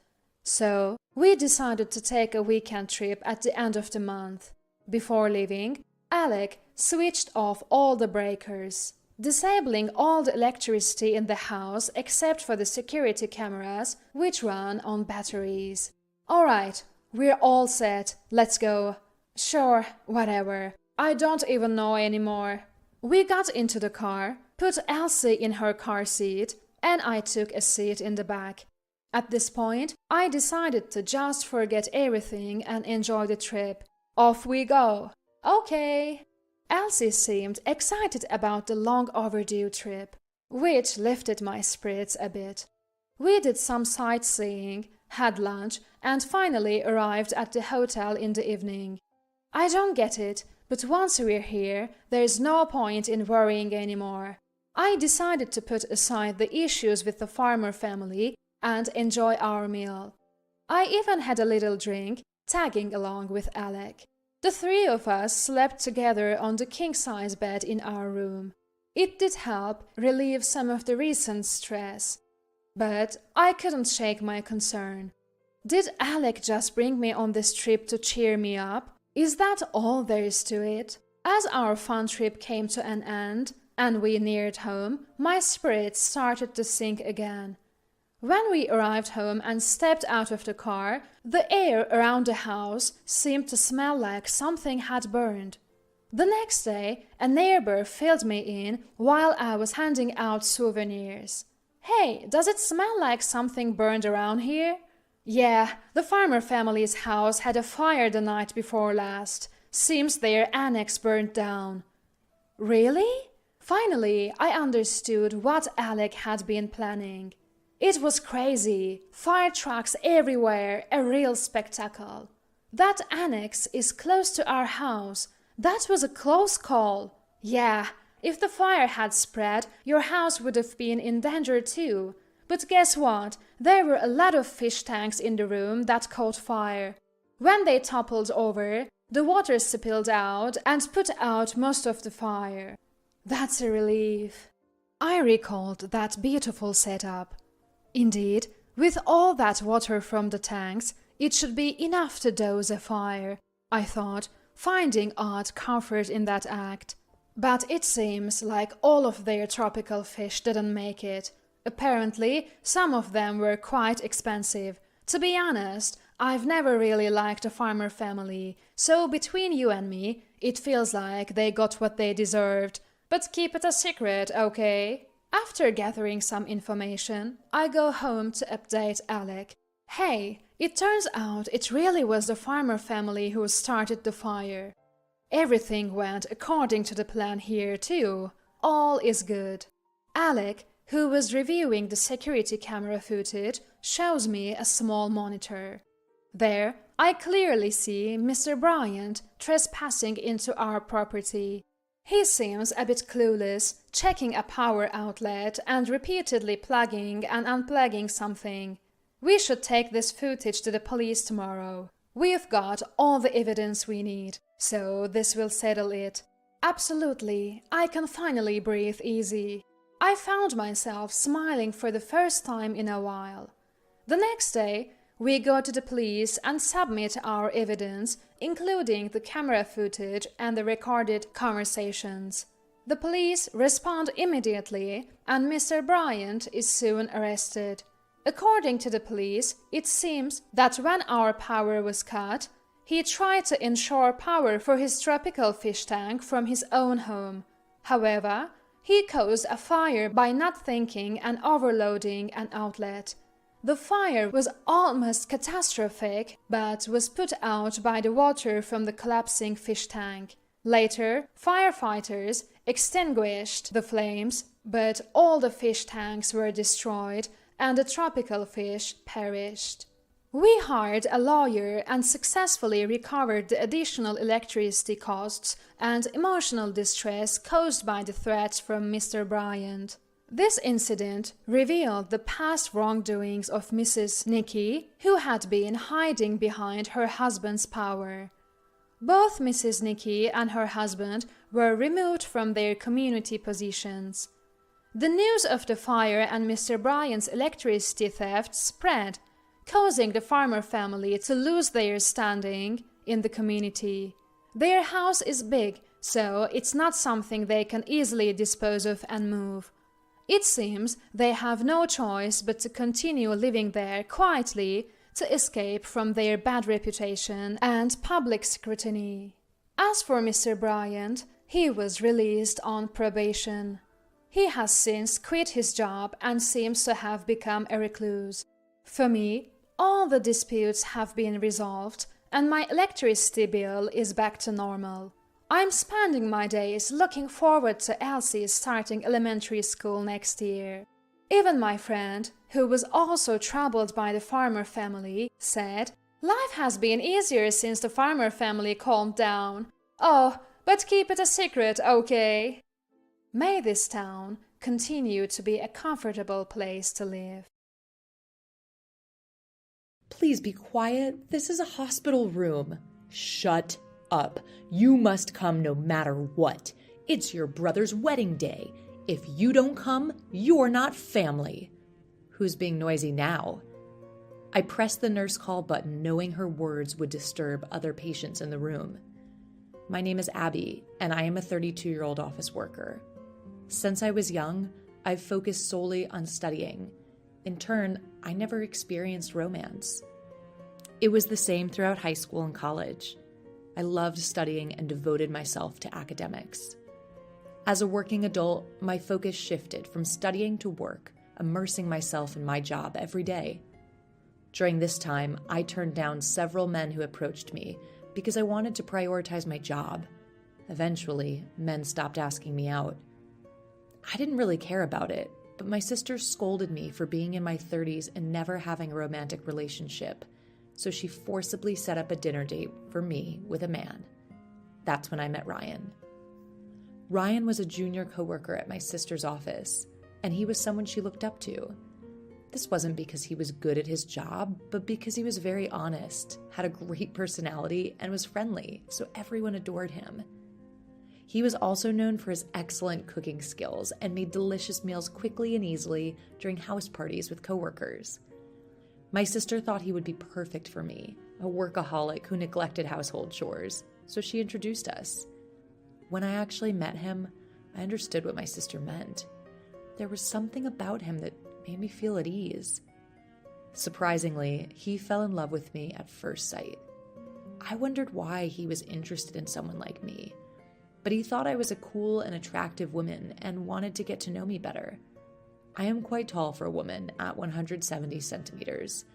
So, we decided to take a weekend trip at the end of the month. Before leaving, Alec switched off all the breakers, disabling all the electricity in the house except for the security cameras, which run on batteries. All right, we're all set. Let's go. Sure, whatever. I don't even know anymore. We got into the car, put Elsie in her car seat, and I took a seat in the back. At this point, I decided to just forget everything and enjoy the trip. Off we go. Okay. Elsie seemed excited about the long overdue trip, which lifted my spirits a bit. We did some sightseeing, had lunch, and finally arrived at the hotel in the evening. I don't get it, but once we're here, there's no point in worrying anymore. I decided to put aside the issues with the farmer family and enjoy our meal. I even had a little drink, tagging along with Alec. The three of us slept together on the king-size bed in our room. It did help relieve some of the recent stress. But I couldn't shake my concern. Did Alec just bring me on this trip to cheer me up? Is that all there is to it? As our fun trip came to an end, and we neared home, my spirits started to sink again. When we arrived home and stepped out of the car, the air around the house seemed to smell like something had burned. The next day, a neighbor filled me in while I was handing out souvenirs. Hey, does it smell like something burned around here? Yeah, the farmer family's house had a fire the night before last. Seems their annex burned down. Really? Finally, I understood what Alec had been planning. It was crazy. Fire trucks everywhere, a real spectacle. That annex is close to our house. That was a close call. Yeah, if the fire had spread, your house would have been in danger too. But guess what? There were a lot of fish tanks in the room that caught fire. When they toppled over, the water spilled out and put out most of the fire. That's a relief. I recalled that beautiful setup. Indeed, with all that water from the tanks, it should be enough to douse a fire, I thought, finding odd comfort in that act. But it seems like all of their tropical fish didn't make it. Apparently, some of them were quite expensive. To be honest, I've never really liked a farmer family, so between you and me, it feels like they got what they deserved. But keep it a secret, okay? After gathering some information, I go home to update Alec. Hey, It turns out it really was the farmer family who started the fire. Everything went according to the plan here, too. All is good. Alec, who was reviewing the security camera footage, shows me a small monitor. There, I clearly see Mr. Bryant trespassing into our property. He seems a bit clueless, checking a power outlet and repeatedly plugging and unplugging something. We should take this footage to the police tomorrow. We've got all the evidence we need, so this will settle it. Absolutely, I can finally breathe easy. I found myself smiling for the first time in a while. The next day, we go to the police and submit our evidence, including the camera footage and the recorded conversations. The police respond immediately, and Mr. Bryant is soon arrested. According to the police, it seems that when our power was cut, he tried to ensure power for his tropical fish tank from his own home. However, he caused a fire by not thinking and overloading an outlet. The fire was almost catastrophic, but was put out by the water from the collapsing fish tank. Later, firefighters extinguished the flames, but all the fish tanks were destroyed and the tropical fish perished. We hired a lawyer and successfully recovered the additional electricity costs and emotional distress caused by the threats from Mr. Bryant. This incident revealed the past wrongdoings of Mrs. Nicky, who had been hiding behind her husband's power. Both Mrs. Nicky and her husband were removed from their community positions. The news of the fire and Mr. Bryant's electricity theft spread, causing the farmer family to lose their standing in the community. Their house is big, so it's not something they can easily dispose of and move. It seems they have no choice but to continue living there quietly to escape from their bad reputation and public scrutiny. As for Mr. Bryant, he was released on probation. He has since quit his job and seems to have become a recluse. For me, all the disputes have been resolved and my electricity bill is back to normal. I'm spending my days looking forward to Elsie starting elementary school next year. Even my friend, who was also troubled by the farmer family, said, "Life has been easier since the farmer family calmed down. Oh, but keep it a secret, okay?" May this town continue to be a comfortable place to live. Please be quiet. This is a hospital room. Shut up. You must come no matter what. It's your brother's wedding day. If you don't come, you're not family. Who's being noisy now? I pressed the nurse call button, knowing her words would disturb other patients in the room. My name is Abby, and I am a 32-year-old office worker. Since I was young, I've focused solely on studying. In turn, I never experienced romance. It was the same throughout high school and college. I loved studying and devoted myself to academics. As a working adult, my focus shifted from studying to work, immersing myself in my job every day. During this time, I turned down several men who approached me because I wanted to prioritize my job. Eventually, men stopped asking me out. I didn't really care about it, but my sister scolded me for being in my 30s and never having a romantic relationship, so she forcibly set up a dinner date for me with a man. That's when I met Ryan. Ryan was a junior coworker at my sister's office, and he was someone she looked up to. This wasn't because he was good at his job, but because he was very honest, had a great personality, and was friendly, so everyone adored him. He was also known for his excellent cooking skills and made delicious meals quickly and easily during house parties with coworkers. My sister thought he would be perfect for me, a workaholic who neglected household chores, so she introduced us. When I actually met him, I understood what my sister meant. There was something about him that made me feel at ease. Surprisingly, he fell in love with me at first sight. I wondered why he was interested in someone like me, but he thought I was a cool and attractive woman and wanted to get to know me better. I am quite tall for a woman at 170 centimeters.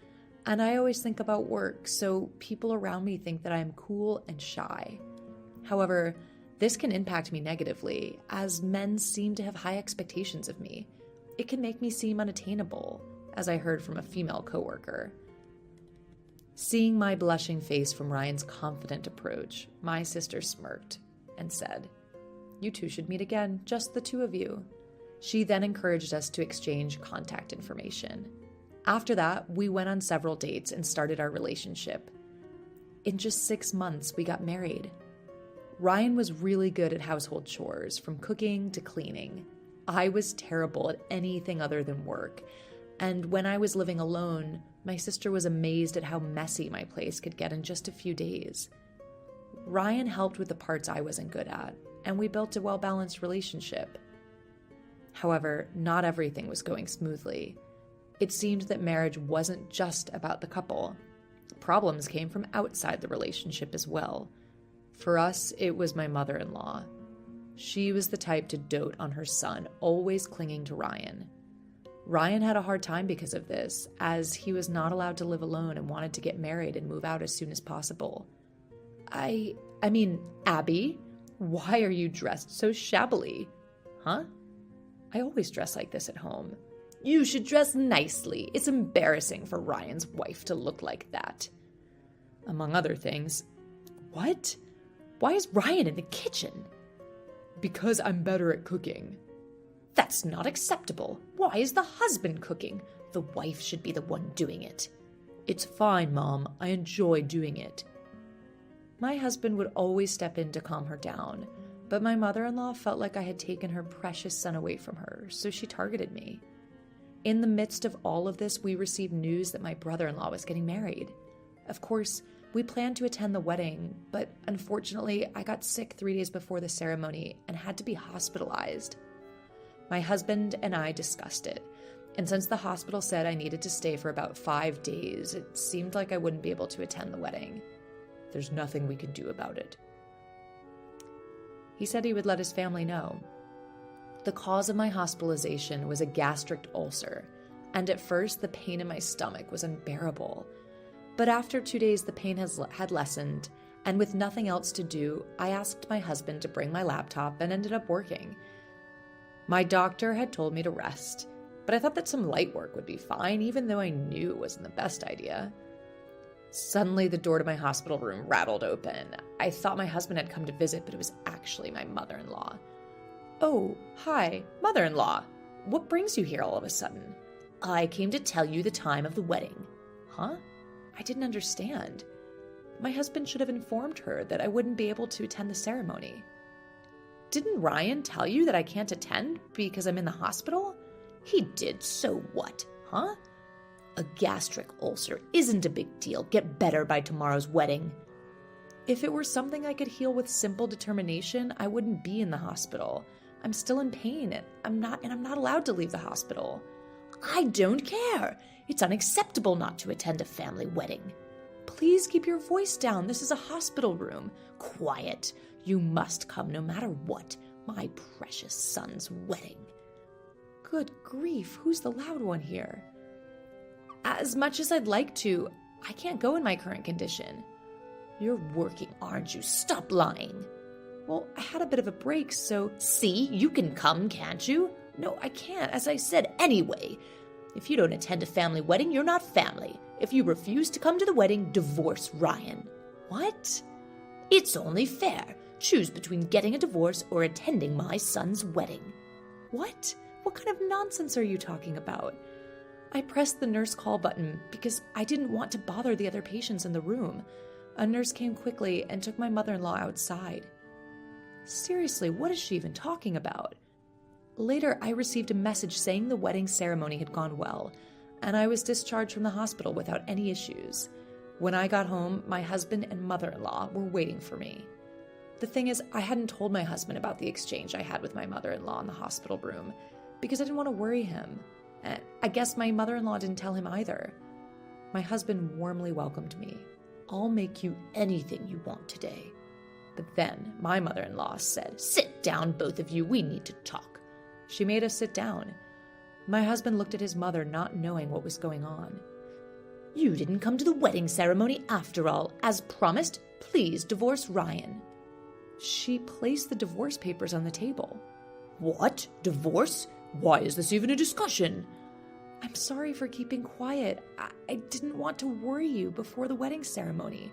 And I always think about work, so people around me think that I am cool and shy. However, this can impact me negatively, as men seem to have high expectations of me. It can make me seem unattainable, as I heard from a female coworker. Seeing my blushing face from Ryan's confident approach, my sister smirked and said, "You two should meet again, just the two of you." She then encouraged us to exchange contact information. After that, we went on several dates and started our relationship. In just 6 months, we got married. Ryan was really good at household chores, from cooking to cleaning. I was terrible at anything other than work. And when I was living alone, my sister was amazed at how messy my place could get in just a few days. Ryan helped with the parts I wasn't good at, and we built a well-balanced relationship. However, not everything was going smoothly. It seemed that marriage wasn't just about the couple. Problems came from outside the relationship as well. For us, it was my mother-in-law. She was the type to dote on her son, always clinging to Ryan. Ryan had a hard time because of this, as he was not allowed to live alone and wanted to get married and move out as soon as possible. I mean, Abby, why are you dressed so shabbily? Huh? I always dress like this at home. You should dress nicely. It's embarrassing for Ryan's wife to look like that. Among other things. What? Why is Ryan in the kitchen? Because I'm better at cooking. That's not acceptable. Why is the husband cooking? The wife should be the one doing it. It's fine, Mom. I enjoy doing it. My husband would always step in to calm her down, but my mother-in-law felt like I had taken her precious son away from her, so she targeted me. In the midst of all of this, we received news that my brother-in-law was getting married. Of course, we planned to attend the wedding, but unfortunately, I got sick 3 days before the ceremony and had to be hospitalized. My husband and I discussed it, and since the hospital said I needed to stay for about 5 days, it seemed like I wouldn't be able to attend the wedding. There's nothing we can do about it. He said he would let his family know. The cause of my hospitalization was a gastric ulcer, and at first the pain in my stomach was unbearable. But after 2 days, the pain had lessened, and with nothing else to do, I asked my husband to bring my laptop and ended up working. My doctor had told me to rest, but I thought that some light work would be fine, even though I knew it wasn't the best idea. Suddenly, the door to my hospital room rattled open. I thought my husband had come to visit, but it was actually my mother-in-law. Oh, hi, mother-in-law. What brings you here all of a sudden? I came to tell you the time of the wedding. Huh? I didn't understand. My husband should have informed her that I wouldn't be able to attend the ceremony. Didn't Ryan tell you that I can't attend because I'm in the hospital? He did, so what, huh? A gastric ulcer isn't a big deal. Get better by tomorrow's wedding. If it were something I could heal with simple determination, I wouldn't be in the hospital. I'm still in pain, and I'm not allowed to leave the hospital. I don't care. It's unacceptable not to attend a family wedding. Please keep your voice down. This is a hospital room. Quiet. You must come no matter what. My precious son's wedding. Good grief, who's the loud one here? As much as I'd like to, I can't go in my current condition. You're working, aren't you? Stop lying. Well, I had a bit of a break, so... See, you can come, can't you? No, I can't, as I said, anyway. If you don't attend a family wedding, you're not family. If you refuse to come to the wedding, divorce Ryan. What? It's only fair. Choose between getting a divorce or attending my son's wedding. What? What kind of nonsense are you talking about? I pressed the nurse call button because I didn't want to bother the other patients in the room. A nurse came quickly and took my mother-in-law outside. Seriously, what is she even talking about? Later, I received a message saying the wedding ceremony had gone well, and I was discharged from the hospital without any issues. When I got home, my husband and mother-in-law were waiting for me. The thing is, I hadn't told my husband about the exchange I had with my mother-in-law in the hospital room because I didn't want to worry him. And I guess my mother-in-law didn't tell him either. My husband warmly welcomed me. I'll make you anything you want today. But then my mother-in-law said, "Sit down, both of you. We need to talk." She made us sit down. My husband looked at his mother, not knowing what was going on. You didn't come to the wedding ceremony after all. As promised, please divorce Ryan. She placed the divorce papers on the table. What? Divorce? Why is this even a discussion? I'm sorry for keeping quiet. I didn't want to worry you before the wedding ceremony.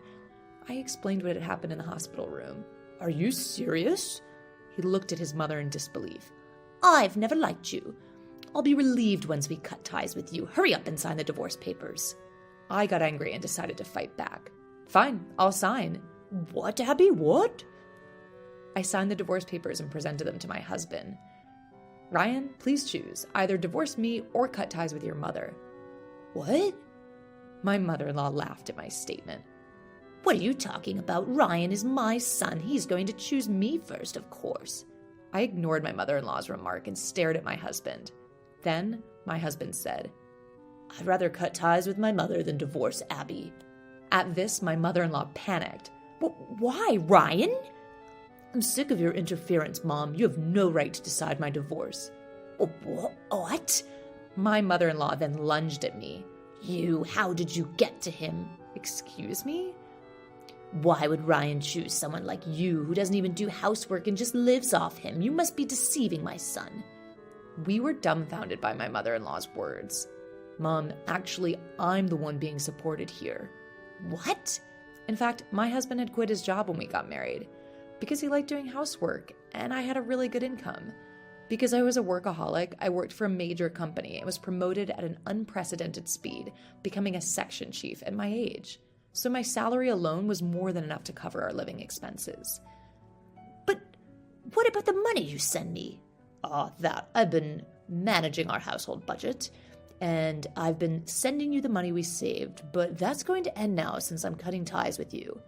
I explained what had happened in the hospital room. Are you serious? He looked at his mother in disbelief. I've never liked you. I'll be relieved once we cut ties with you. Hurry up and sign the divorce papers. I got angry and decided to fight back. Fine, I'll sign. What, Abby? What? I signed the divorce papers and presented them to my husband. Ryan, please choose. Either divorce me or cut ties with your mother. What? My mother-in-law laughed at my statement. What are you talking about? Ryan is my son. He's going to choose me first, of course. I ignored my mother-in-law's remark and stared at my husband. Then my husband said, I'd rather cut ties with my mother than divorce Abby. At this, my mother-in-law panicked. Why, Ryan? I'm sick of your interference, Mom. You have no right to decide my divorce. What? My mother-in-law then lunged at me. How did you get to him? Excuse me? Why would Ryan choose someone like you who doesn't even do housework and just lives off him? You must be deceiving my son. We were dumbfounded by my mother-in-law's words. Mom, actually, I'm the one being supported here. What? In fact, my husband had quit his job when we got married because he liked doing housework, and I had a really good income. Because I was a workaholic, I worked for a major company and was promoted at an unprecedented speed, becoming a section chief at my age. So my salary alone was more than enough to cover our living expenses. But what about the money you send me? I've been managing our household budget, and I've been sending you the money we saved, but that's going to end now since I'm cutting ties with you.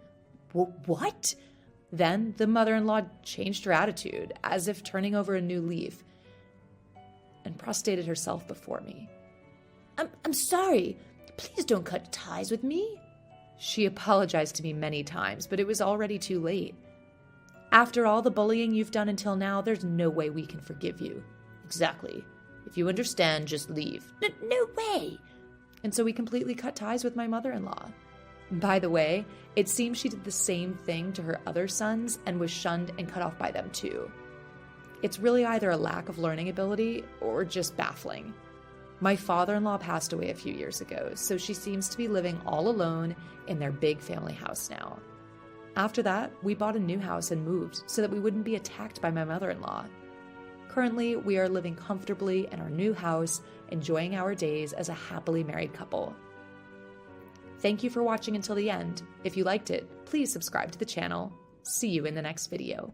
What? Then the mother-in-law changed her attitude, as if turning over a new leaf, and prostrated herself before me. I'm sorry. Please don't cut ties with me. She apologized to me many times, but it was already too late. After all the bullying you've done until now, there's no way we can forgive you. Exactly. If you understand, just leave. No way. And so we completely cut ties with my mother-in-law. By the way, it seems she did the same thing to her other sons and was shunned and cut off by them too. It's really either a lack of learning ability or just baffling. My father-in-law passed away a few years ago, so she seems to be living all alone in their big family house now. After that, we bought a new house and moved so that we wouldn't be attacked by my mother-in-law. Currently, we are living comfortably in our new house, enjoying our days as a happily married couple. Thank you for watching until the end. If you liked it, please subscribe to the channel. See you in the next video.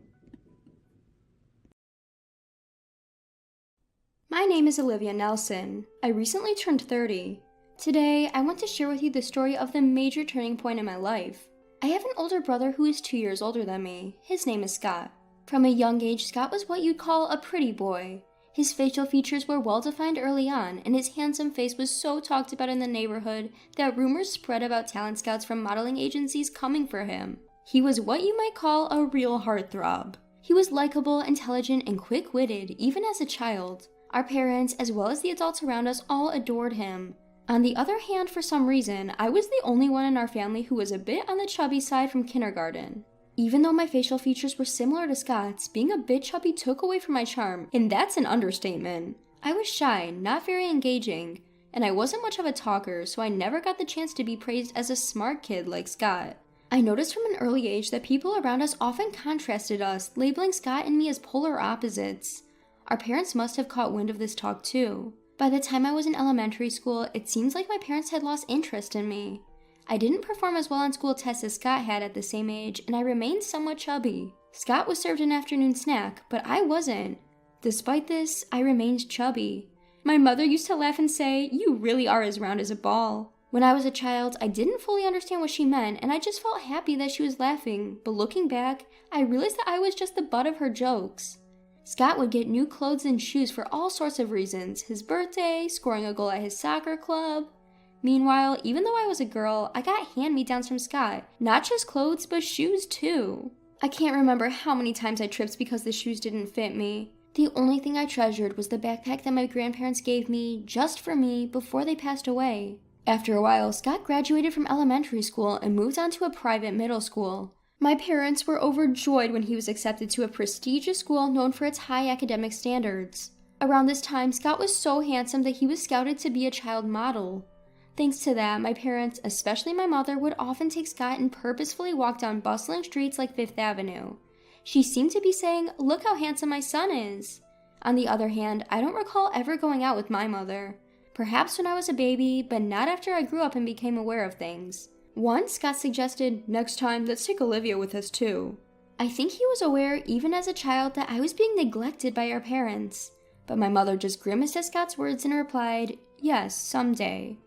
My name is Olivia Nelson. I recently turned 30. Today, I want to share with you the story of the major turning point in my life. I have an older brother who is 2 years older than me. His name is Scott. From a young age, Scott was what you'd call a pretty boy. His facial features were well defined early on, and his handsome face was so talked about in the neighborhood that rumors spread about talent scouts from modeling agencies coming for him. He was what you might call a real heartthrob. He was likable, intelligent, and quick-witted, even as a child. Our parents, as well as the adults around us, all adored him. On the other hand, for some reason, I was the only one in our family who was a bit on the chubby side from kindergarten. Even though my facial features were similar to Scott's, being a bit chubby took away from my charm, and that's an understatement. I was shy, not very engaging, and I wasn't much of a talker, so I never got the chance to be praised as a smart kid like Scott. I noticed from an early age that people around us often contrasted us, labeling Scott and me as polar opposites. Our parents must have caught wind of this talk too. By the time I was in elementary school, it seems like my parents had lost interest in me. I didn't perform as well on school tests as Scott had at the same age, and I remained somewhat chubby. Scott was served an afternoon snack, but I wasn't. Despite this, I remained chubby. My mother used to laugh and say, "You really are as round as a ball." When I was a child, I didn't fully understand what she meant, and I just felt happy that she was laughing, but looking back, I realized that I was just the butt of her jokes. Scott would get new clothes and shoes for all sorts of reasons, his birthday, scoring a goal at his soccer club. Meanwhile, even though I was a girl, I got hand-me-downs from Scott. Not just clothes, but shoes too. I can't remember how many times I tripped because the shoes didn't fit me. The only thing I treasured was the backpack that my grandparents gave me, just for me, before they passed away. After a while, Scott graduated from elementary school and moved on to a private middle school. My parents were overjoyed when he was accepted to a prestigious school known for its high academic standards. Around this time, Scott was so handsome that he was scouted to be a child model. Thanks to that, my parents, especially my mother, would often take Scott and purposefully walk down bustling streets like Fifth Avenue. She seemed to be saying, "Look how handsome my son is." On the other hand, I don't recall ever going out with my mother. Perhaps when I was a baby, but not after I grew up and became aware of things. Once, Scott suggested, "Next time, let's take Olivia with us too." I think he was aware, even as a child, that I was being neglected by our parents. But my mother just grimaced at Scott's words and replied, "Yes, someday."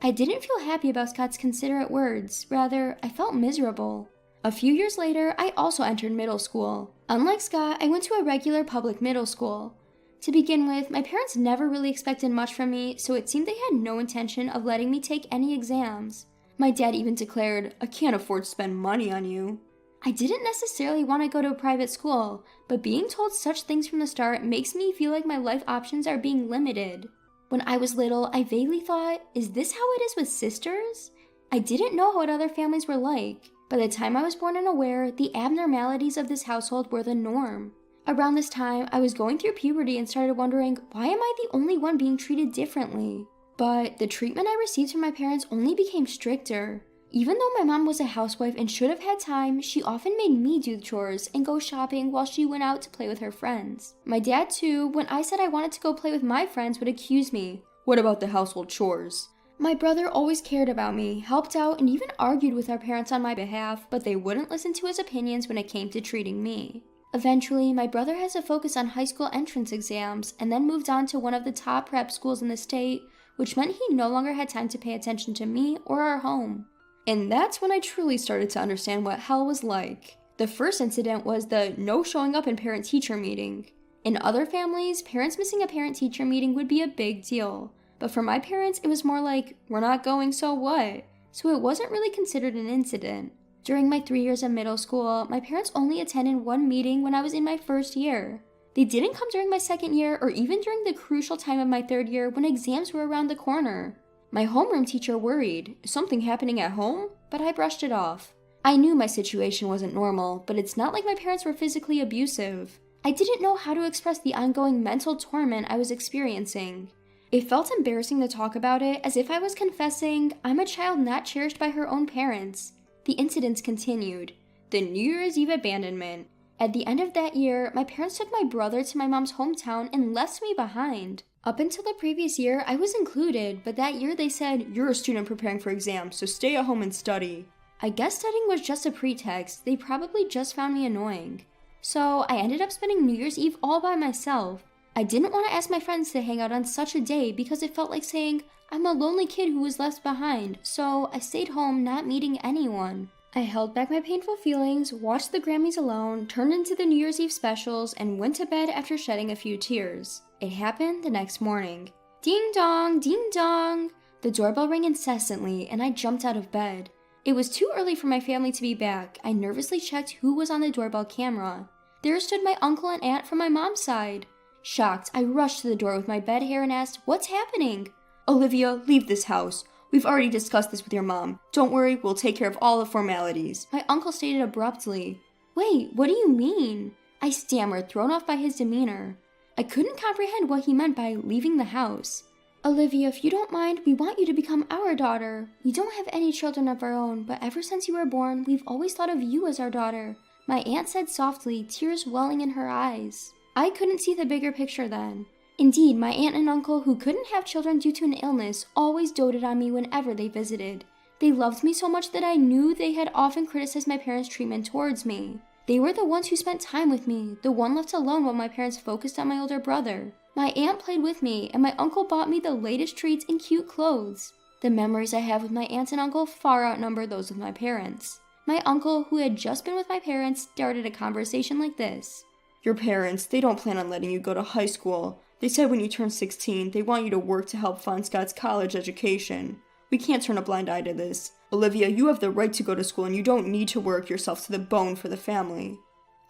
I didn't feel happy about Scott's considerate words. Rather, I felt miserable. A few years later, I also entered middle school. Unlike Scott, I went to a regular public middle school. To begin with, my parents never really expected much from me, so it seemed they had no intention of letting me take any exams. My dad even declared, "I can't afford to spend money on you." I didn't necessarily want to go to a private school, but being told such things from the start makes me feel like my life options are being limited. When I was little, I vaguely thought, is this how it is with sisters? I didn't know what other families were like. By the time I was born and aware, the abnormalities of this household were the norm. Around this time, I was going through puberty and started wondering, why am I the only one being treated differently? But the treatment I received from my parents only became stricter. Even though my mom was a housewife and should have had time, she often made me do the chores and go shopping while she went out to play with her friends. My dad too, when I said I wanted to go play with my friends, would accuse me. "What about the household chores?" My brother always cared about me, helped out, and even argued with our parents on my behalf, but they wouldn't listen to his opinions when it came to treating me. Eventually, my brother has to focus on high school entrance exams and then moved on to one of the top prep schools in the state, which meant he no longer had time to pay attention to me or our home. And that's when I truly started to understand what hell was like. The first incident was the no showing up in parent-teacher meeting. In other families, parents missing a parent-teacher meeting would be a big deal. But for my parents, it was more like, "We're not going, so what?" So it wasn't really considered an incident. During my 3 years of middle school, my parents only attended one meeting when I was in my first year. They didn't come during my second year or even during the crucial time of my third year when exams were around the corner. My homeroom teacher worried, "Is something happening at home?" But I brushed it off. I knew my situation wasn't normal, but it's not like my parents were physically abusive. I didn't know how to express the ongoing mental torment I was experiencing. It felt embarrassing to talk about it, as if I was confessing I'm a child not cherished by her own parents. The incidents continued. The New Year's Eve abandonment. At the end of that year, my parents took my brother to my mom's hometown and left me behind. Up until the previous year, I was included, but that year they said, "You're a student preparing for exams, so stay at home and study." I guess studying was just a pretext. They probably just found me annoying. So I ended up spending New Year's Eve all by myself. I didn't want to ask my friends to hang out on such a day because it felt like saying, I'm a lonely kid who was left behind, so I stayed home not meeting anyone. I held back my painful feelings, watched the Grammys alone, turned into the New Year's Eve specials, and went to bed after shedding a few tears. It happened the next morning. Ding dong, ding dong! The doorbell rang incessantly, and I jumped out of bed. It was too early for my family to be back. I nervously checked who was on the doorbell camera. There stood my uncle and aunt from my mom's side. Shocked, I rushed to the door with my bed hair and asked, "What's happening?" "Olivia, leave this house. We've already discussed this with your mom. Don't worry, we'll take care of all the formalities," my uncle stated abruptly. "Wait, what do you mean?" I stammered, thrown off by his demeanor. I couldn't comprehend what he meant by leaving the house. "Olivia, if you don't mind, we want you to become our daughter. We don't have any children of our own, but ever since you were born, we've always thought of you as our daughter," my aunt said softly, tears welling in her eyes. I couldn't see the bigger picture then. Indeed, my aunt and uncle, who couldn't have children due to an illness, always doted on me whenever they visited. They loved me so much that I knew they had often criticized my parents' treatment towards me. They were the ones who spent time with me, the one left alone while my parents focused on my older brother. My aunt played with me, and my uncle bought me the latest treats and cute clothes. The memories I have with my aunt and uncle far outnumber those with my parents. My uncle, who had just been with my parents, started a conversation like this. "Your parents, they don't plan on letting you go to high school. They said when you turn 16, they want you to work to help fund Scott's college education. We can't turn a blind eye to this. Olivia, you have the right to go to school and you don't need to work yourself to the bone for the family."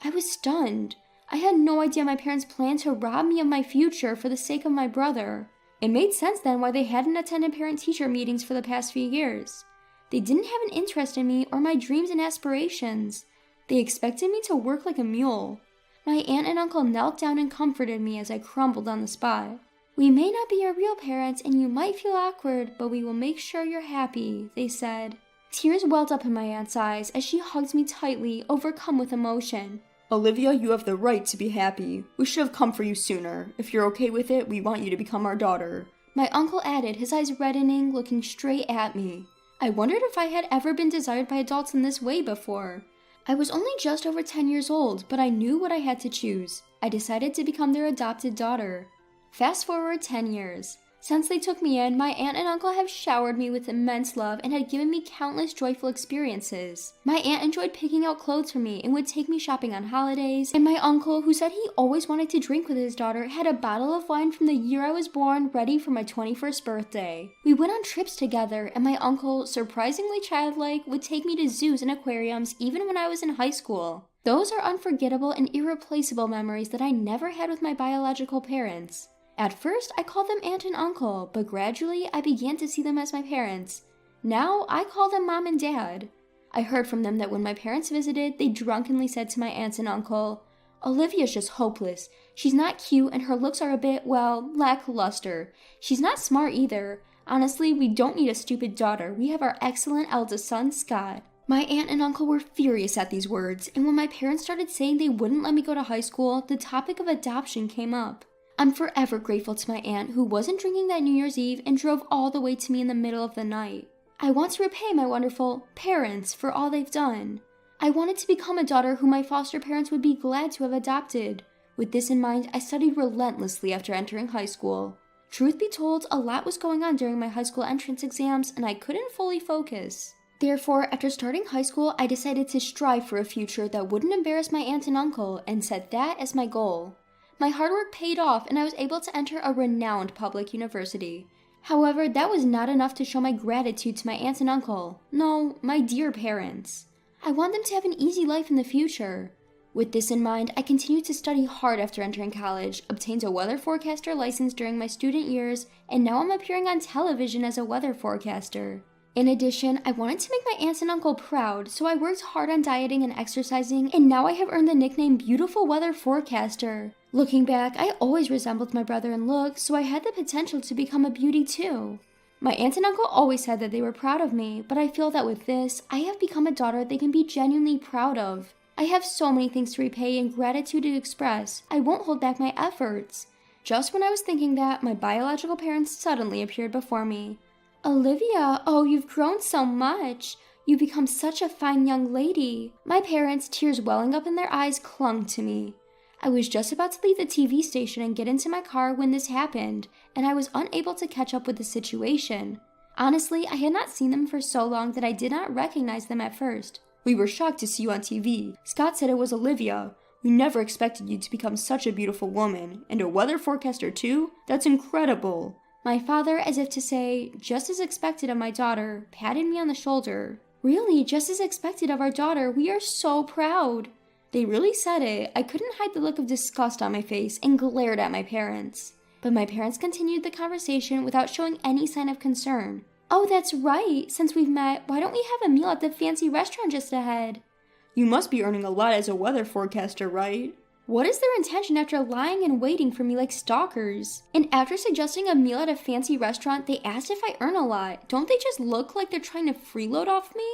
I was stunned. I had no idea my parents planned to rob me of my future for the sake of my brother. It made sense then why they hadn't attended parent-teacher meetings for the past few years. They didn't have an interest in me or my dreams and aspirations. They expected me to work like a mule. My aunt and uncle knelt down and comforted me as I crumbled on the spot. "We may not be your real parents and you might feel awkward, but we will make sure you're happy," they said. Tears welled up in my aunt's eyes as she hugged me tightly, overcome with emotion. "Olivia, you have the right to be happy. We should have come for you sooner. If you're okay with it, we want you to become our daughter," my uncle added, his eyes reddening, looking straight at me. I wondered if I had ever been desired by adults in this way before. I was only just over 10 years old, but I knew what I had to choose. I decided to become their adopted daughter. Fast forward 10 years. Since they took me in, my aunt and uncle have showered me with immense love and had given me countless joyful experiences. My aunt enjoyed picking out clothes for me and would take me shopping on holidays, and my uncle, who said he always wanted to drink with his daughter, had a bottle of wine from the year I was born ready for my 21st birthday. We went on trips together, and my uncle, surprisingly childlike, would take me to zoos and aquariums even when I was in high school. Those are unforgettable and irreplaceable memories that I never had with my biological parents. At first, I called them aunt and uncle, but gradually I began to see them as my parents. Now, I call them mom and dad. I heard from them that when my parents visited, they drunkenly said to my aunts and uncle, "Olivia's just hopeless. She's not cute and her looks are a bit, well, lackluster. She's not smart either. Honestly, we don't need a stupid daughter. We have our excellent eldest son, Scott." My aunt and uncle were furious at these words, and when my parents started saying they wouldn't let me go to high school, the topic of adoption came up. I'm forever grateful to my aunt who wasn't drinking that New Year's Eve and drove all the way to me in the middle of the night. I want to repay my wonderful parents for all they've done. I wanted to become a daughter who my foster parents would be glad to have adopted. With this in mind, I studied relentlessly after entering high school. Truth be told, a lot was going on during my high school entrance exams and I couldn't fully focus. Therefore, after starting high school, I decided to strive for a future that wouldn't embarrass my aunt and uncle and set that as my goal. My hard work paid off and I was able to enter a renowned public university. However, that was not enough to show my gratitude to my aunt and uncle. No, my dear parents. I want them to have an easy life in the future. With this in mind, I continued to study hard after entering college, obtained a weather forecaster license during my student years, and now I'm appearing on television as a weather forecaster. In addition, I wanted to make my aunts and uncle proud, so I worked hard on dieting and exercising, and now I have earned the nickname Beautiful Weather Forecaster. Looking back, I always resembled my brother in looks, so I had the potential to become a beauty too. My aunt and uncle always said that they were proud of me, but I feel that with this, I have become a daughter they can be genuinely proud of. I have so many things to repay and gratitude to express. I won't hold back my efforts. Just when I was thinking that, my biological parents suddenly appeared before me. "Olivia, oh, you've grown so much. You've become such a fine young lady." My parents, tears welling up in their eyes, clung to me. I was just about to leave the TV station and get into my car when this happened, and I was unable to catch up with the situation. Honestly, I had not seen them for so long that I did not recognize them at first. "We were shocked to see you on TV. Scott said it was Olivia. We never expected you to become such a beautiful woman. And a weather forecaster too? That's incredible." My father, as if to say, just as expected of my daughter, patted me on the shoulder. "Really, just as expected of our daughter. We are so proud." They really said it. I couldn't hide the look of disgust on my face and glared at my parents. But my parents continued the conversation without showing any sign of concern. "Oh, that's right. Since we've met, why don't we have a meal at the fancy restaurant just ahead?" "You must be earning a lot as a weather forecaster, right?" What is their intention after lying and waiting for me like stalkers? And after suggesting a meal at a fancy restaurant, they asked if I earn a lot. Don't they just look like they're trying to freeload off me?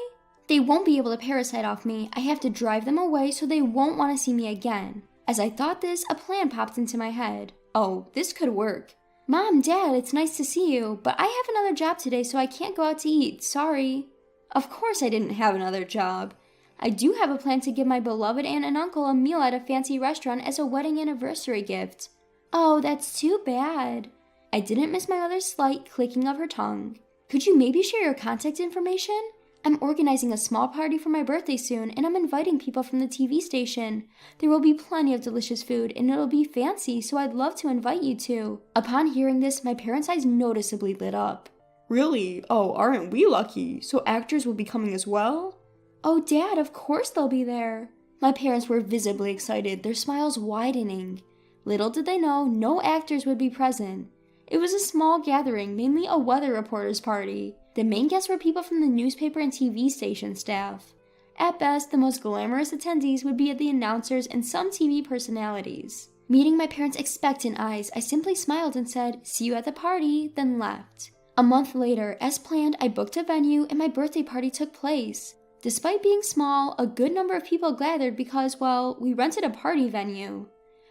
They won't be able to parasite off me. I have to drive them away so they won't want to see me again. As I thought this, a plan popped into my head. Oh, this could work. "Mom, Dad, it's nice to see you, but I have another job today so I can't go out to eat. Sorry." Of course I didn't have another job. I do have a plan to give my beloved aunt and uncle a meal at a fancy restaurant as a wedding anniversary gift. Oh, that's too bad. I didn't miss my mother's slight clicking of her tongue. "Could you maybe share your contact information? I'm organizing a small party for my birthday soon, and I'm inviting people from the TV station. There will be plenty of delicious food, and it'll be fancy, so I'd love to invite you to." Upon hearing this, my parents' eyes noticeably lit up. "Really? Oh, aren't we lucky? So actors will be coming as well?" "Oh, Dad, of course they'll be there." My parents were visibly excited, their smiles widening. Little did they know, no actors would be present. It was a small gathering, mainly a weather reporter's party. The main guests were people from the newspaper and TV station staff. At best, the most glamorous attendees would be the announcers and some TV personalities. Meeting my parents' expectant eyes, I simply smiled and said, "See you at the party," then left. A month later, as planned, I booked a venue and my birthday party took place. Despite being small, a good number of people gathered because, well, we rented a party venue.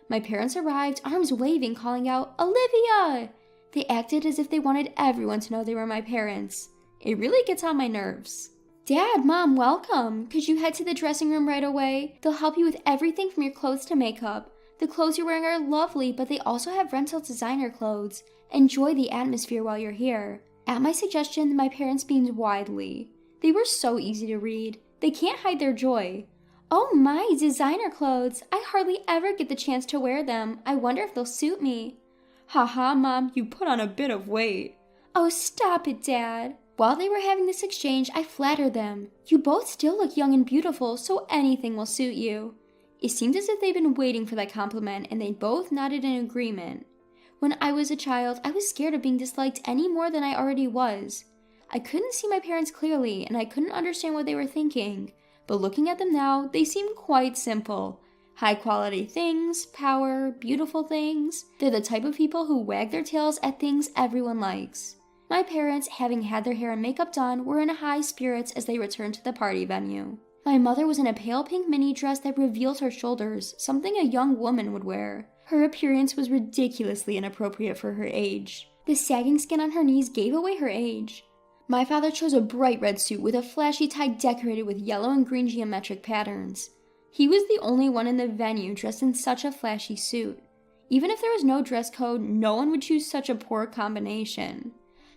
My parents arrived, arms waving, calling out, "Olivia!" They acted as if they wanted everyone to know they were my parents. It really gets on my nerves. "Dad, Mom, welcome. Could you head to the dressing room right away? They'll help you with everything from your clothes to makeup. The clothes you're wearing are lovely, but they also have rental designer clothes. Enjoy the atmosphere while you're here." At my suggestion, my parents beamed widely. They were so easy to read. They can't hide their joy. "Oh my, designer clothes. I hardly ever get the chance to wear them. I wonder if they'll suit me." "Haha, Mom, you put on a bit of weight." "Oh, stop it, Dad." While they were having this exchange, I flattered them. "You both still look young and beautiful, so anything will suit you." It seemed as if they'd been waiting for that compliment, and they both nodded in agreement. When I was a child, I was scared of being disliked any more than I already was. I couldn't see my parents clearly, and I couldn't understand what they were thinking. But looking at them now, they seem quite simple. High-quality things, power, beautiful things. They're the type of people who wag their tails at things everyone likes. My parents, having had their hair and makeup done, were in high spirits as they returned to the party venue. My mother was in a pale pink mini dress that revealed her shoulders, something a young woman would wear. Her appearance was ridiculously inappropriate for her age. The sagging skin on her knees gave away her age. My father chose a bright red suit with a flashy tie decorated with yellow and green geometric patterns. He was the only one in the venue dressed in such a flashy suit. Even if there was no dress code, no one would choose such a poor combination.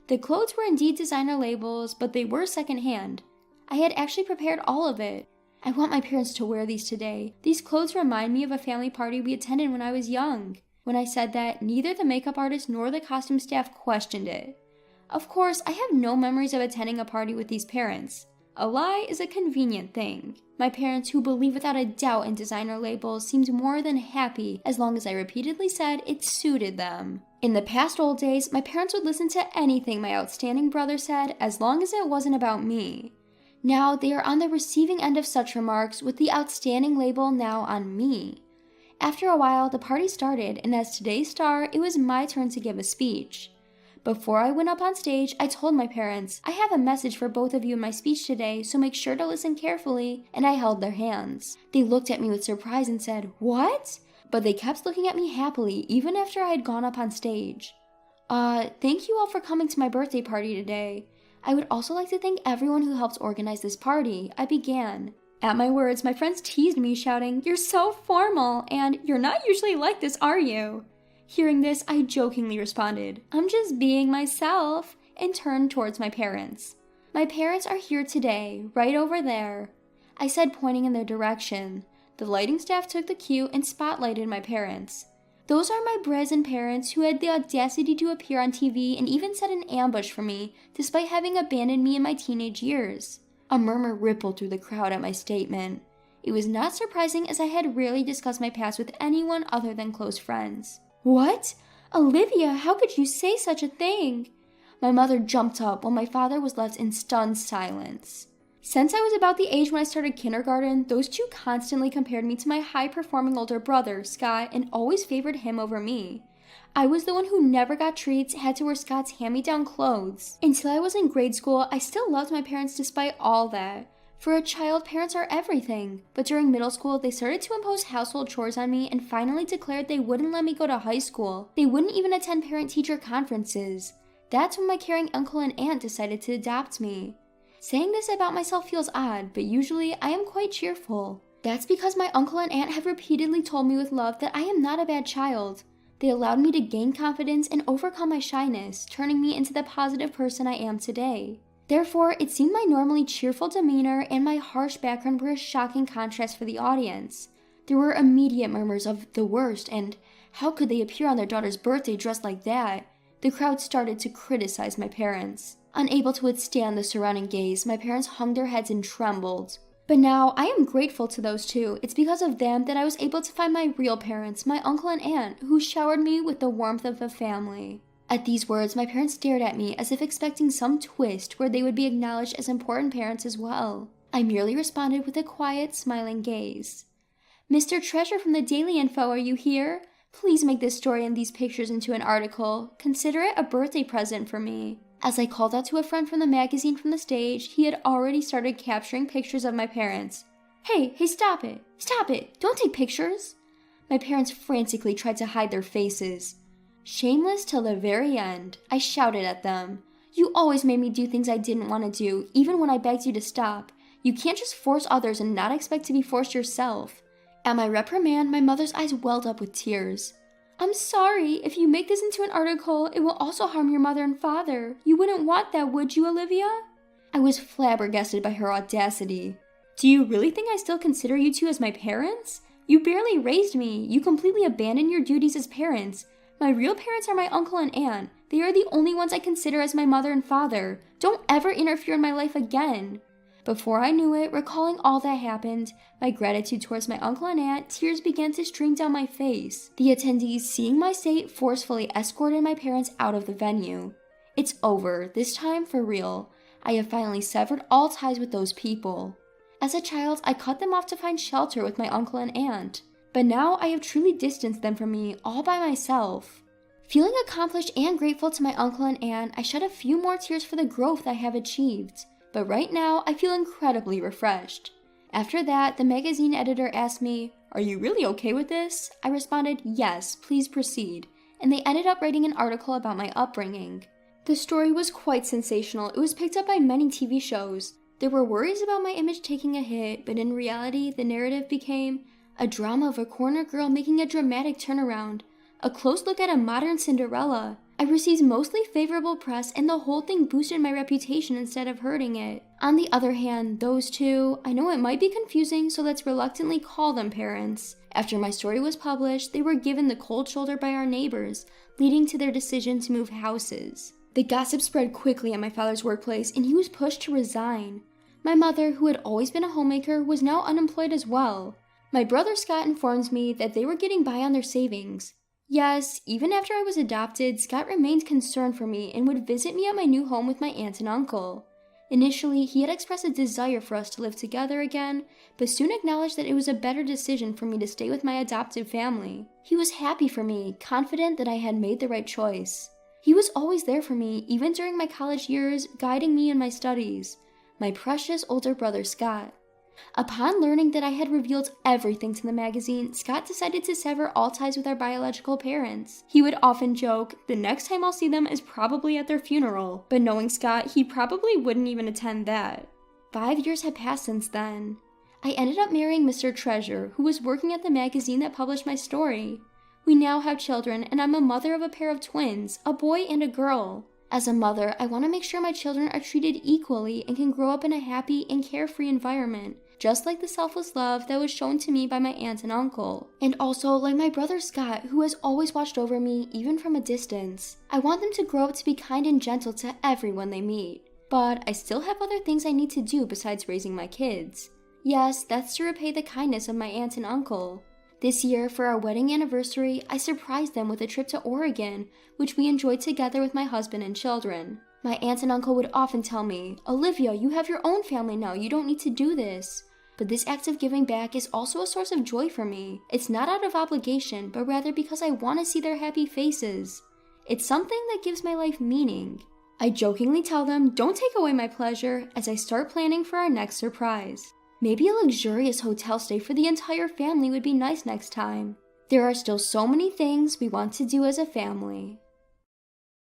The clothes were indeed designer labels, but they were secondhand. I had actually prepared all of it. I want my parents to wear these today. These clothes remind me of a family party we attended when I was young. When I said that, neither the makeup artist nor the costume staff questioned it. Of course, I have no memories of attending a party with these parents. A lie is a convenient thing. My parents, who believe without a doubt in designer labels, seemed more than happy as long as I repeatedly said it suited them. In the past old days, my parents would listen to anything my outstanding brother said as long as it wasn't about me. Now they are on the receiving end of such remarks, with the outstanding label now on me. After a while, the party started, and as today's star, it was my turn to give a speech. Before I went up on stage, I told my parents, "I have a message for both of you in my speech today, so make sure to listen carefully," and I held their hands. They looked at me with surprise and said, "What?" But they kept looking at me happily, even after I had gone up on stage. Thank you all for coming to my birthday party today. I would also like to thank everyone who helped organize this party," I began. At my words, my friends teased me, shouting, "You're so formal," and "You're not usually like this, are you?" Hearing this, I jokingly responded, "I'm just being myself," and turned towards my parents. "My parents are here today, right over there," I said, pointing in their direction. The lighting staff took the cue and spotlighted my parents. "Those are my brazen parents who had the audacity to appear on TV and even set an ambush for me, despite having abandoned me in my teenage years." A murmur rippled through the crowd at my statement. It was not surprising, as I had rarely discussed my past with anyone other than close friends. "What? Olivia, how could you say such a thing?" My mother jumped up while my father was left in stunned silence. Since I was about the age when I started kindergarten, those two constantly compared me to my high-performing older brother, Scott, and always favored him over me. I was the one who never got treats, had to wear Scott's hand-me-down clothes. Until I was in grade school, I still loved my parents despite all that. For a child, parents are everything. But during middle school, they started to impose household chores on me and finally declared they wouldn't let me go to high school. They wouldn't even attend parent-teacher conferences. That's when my caring uncle and aunt decided to adopt me. Saying this about myself feels odd, but usually I am quite cheerful. That's because my uncle and aunt have repeatedly told me with love that I am not a bad child. They allowed me to gain confidence and overcome my shyness, turning me into the positive person I am today. Therefore, it seemed my normally cheerful demeanor and my harsh background were a shocking contrast for the audience. There were immediate murmurs of "the worst" and "how could they appear on their daughter's birthday dressed like that?" The crowd started to criticize my parents. Unable to withstand the surrounding gaze, my parents hung their heads and trembled. But now, I am grateful to those two. It's because of them that I was able to find my real parents, my uncle and aunt, who showered me with the warmth of a family. At these words, my parents stared at me as if expecting some twist where they would be acknowledged as important parents as well. I merely responded with a quiet, smiling gaze. Mr. Treasure from the Daily Info, are you here? Please make this story and these pictures into an article. Consider it a birthday present for me. As I called out to a friend from the magazine from the stage, he had already started capturing pictures of my parents. Hey, stop it! Stop it! Don't take pictures! My parents frantically tried to hide their faces. Shameless till the very end, I shouted at them. You always made me do things I didn't want to do, even when I begged you to stop. You can't just force others and not expect to be forced yourself. At my reprimand, my mother's eyes welled up with tears. I'm sorry, if you make this into an article, it will also harm your mother and father. You wouldn't want that, would you, Olivia? I was flabbergasted by her audacity. Do you really think I still consider you two as my parents? You barely raised me. You completely abandoned your duties as parents. My real parents are my uncle and aunt. They are the only ones I consider as my mother and father. Don't ever interfere in my life again. Before I knew it, recalling all that happened, my gratitude towards my uncle and aunt, tears began to stream down my face. The attendees, seeing my state, forcefully escorted my parents out of the venue. It's over, this time for real. I have finally severed all ties with those people. As a child, I cut them off to find shelter with my uncle and aunt. But now I have truly distanced them from me all by myself. Feeling accomplished and grateful to my uncle and aunt, I shed a few more tears for the growth I have achieved. But right now, I feel incredibly refreshed. After that, the magazine editor asked me, "Are you really okay with this?" I responded, "Yes, please proceed." And they ended up writing an article about my upbringing. The story was quite sensational. It was picked up by many TV shows. There were worries about my image taking a hit, but in reality, the narrative became a drama of a corner girl making a dramatic turnaround, a close look at a modern Cinderella. I received mostly favorable press, and the whole thing boosted my reputation instead of hurting it. On the other hand, those two, I know it might be confusing, so let's reluctantly call them parents. After my story was published, they were given the cold shoulder by our neighbors, leading to their decision to move houses. The gossip spread quickly at my father's workplace, and he was pushed to resign. My mother, who had always been a homemaker, was now unemployed as well. My brother Scott informs me that they were getting by on their savings. Yes, even after I was adopted, Scott remained concerned for me and would visit me at my new home with my aunt and uncle. Initially, he had expressed a desire for us to live together again, but soon acknowledged that it was a better decision for me to stay with my adoptive family. He was happy for me, confident that I had made the right choice. He was always there for me, even during my college years, guiding me in my studies. My precious older brother Scott. Upon learning that I had revealed everything to the magazine, Scott decided to sever all ties with our biological parents. He would often joke, "The next time I'll see them is probably at their funeral," but knowing Scott, he probably wouldn't even attend that. 5 years had passed since then. I ended up marrying Mr. Treasure, who was working at the magazine that published my story. We now have children, and I'm a mother of a pair of twins, a boy and a girl. As a mother, I want to make sure my children are treated equally and can grow up in a happy and carefree environment, just like the selfless love that was shown to me by my aunt and uncle. And also, like my brother Scott, who has always watched over me, even from a distance. I want them to grow up to be kind and gentle to everyone they meet. But I still have other things I need to do besides raising my kids. Yes, that's to repay the kindness of my aunt and uncle. This year, for our wedding anniversary, I surprised them with a trip to Oregon, which we enjoyed together with my husband and children. My aunt and uncle would often tell me, "Olivia, you have your own family now, you don't need to do this." But this act of giving back is also a source of joy for me. It's not out of obligation, but rather because I want to see their happy faces. It's something that gives my life meaning. I jokingly tell them, "Don't take away my pleasure," as I start planning for our next surprise. Maybe a luxurious hotel stay for the entire family would be nice next time. There are still so many things we want to do as a family.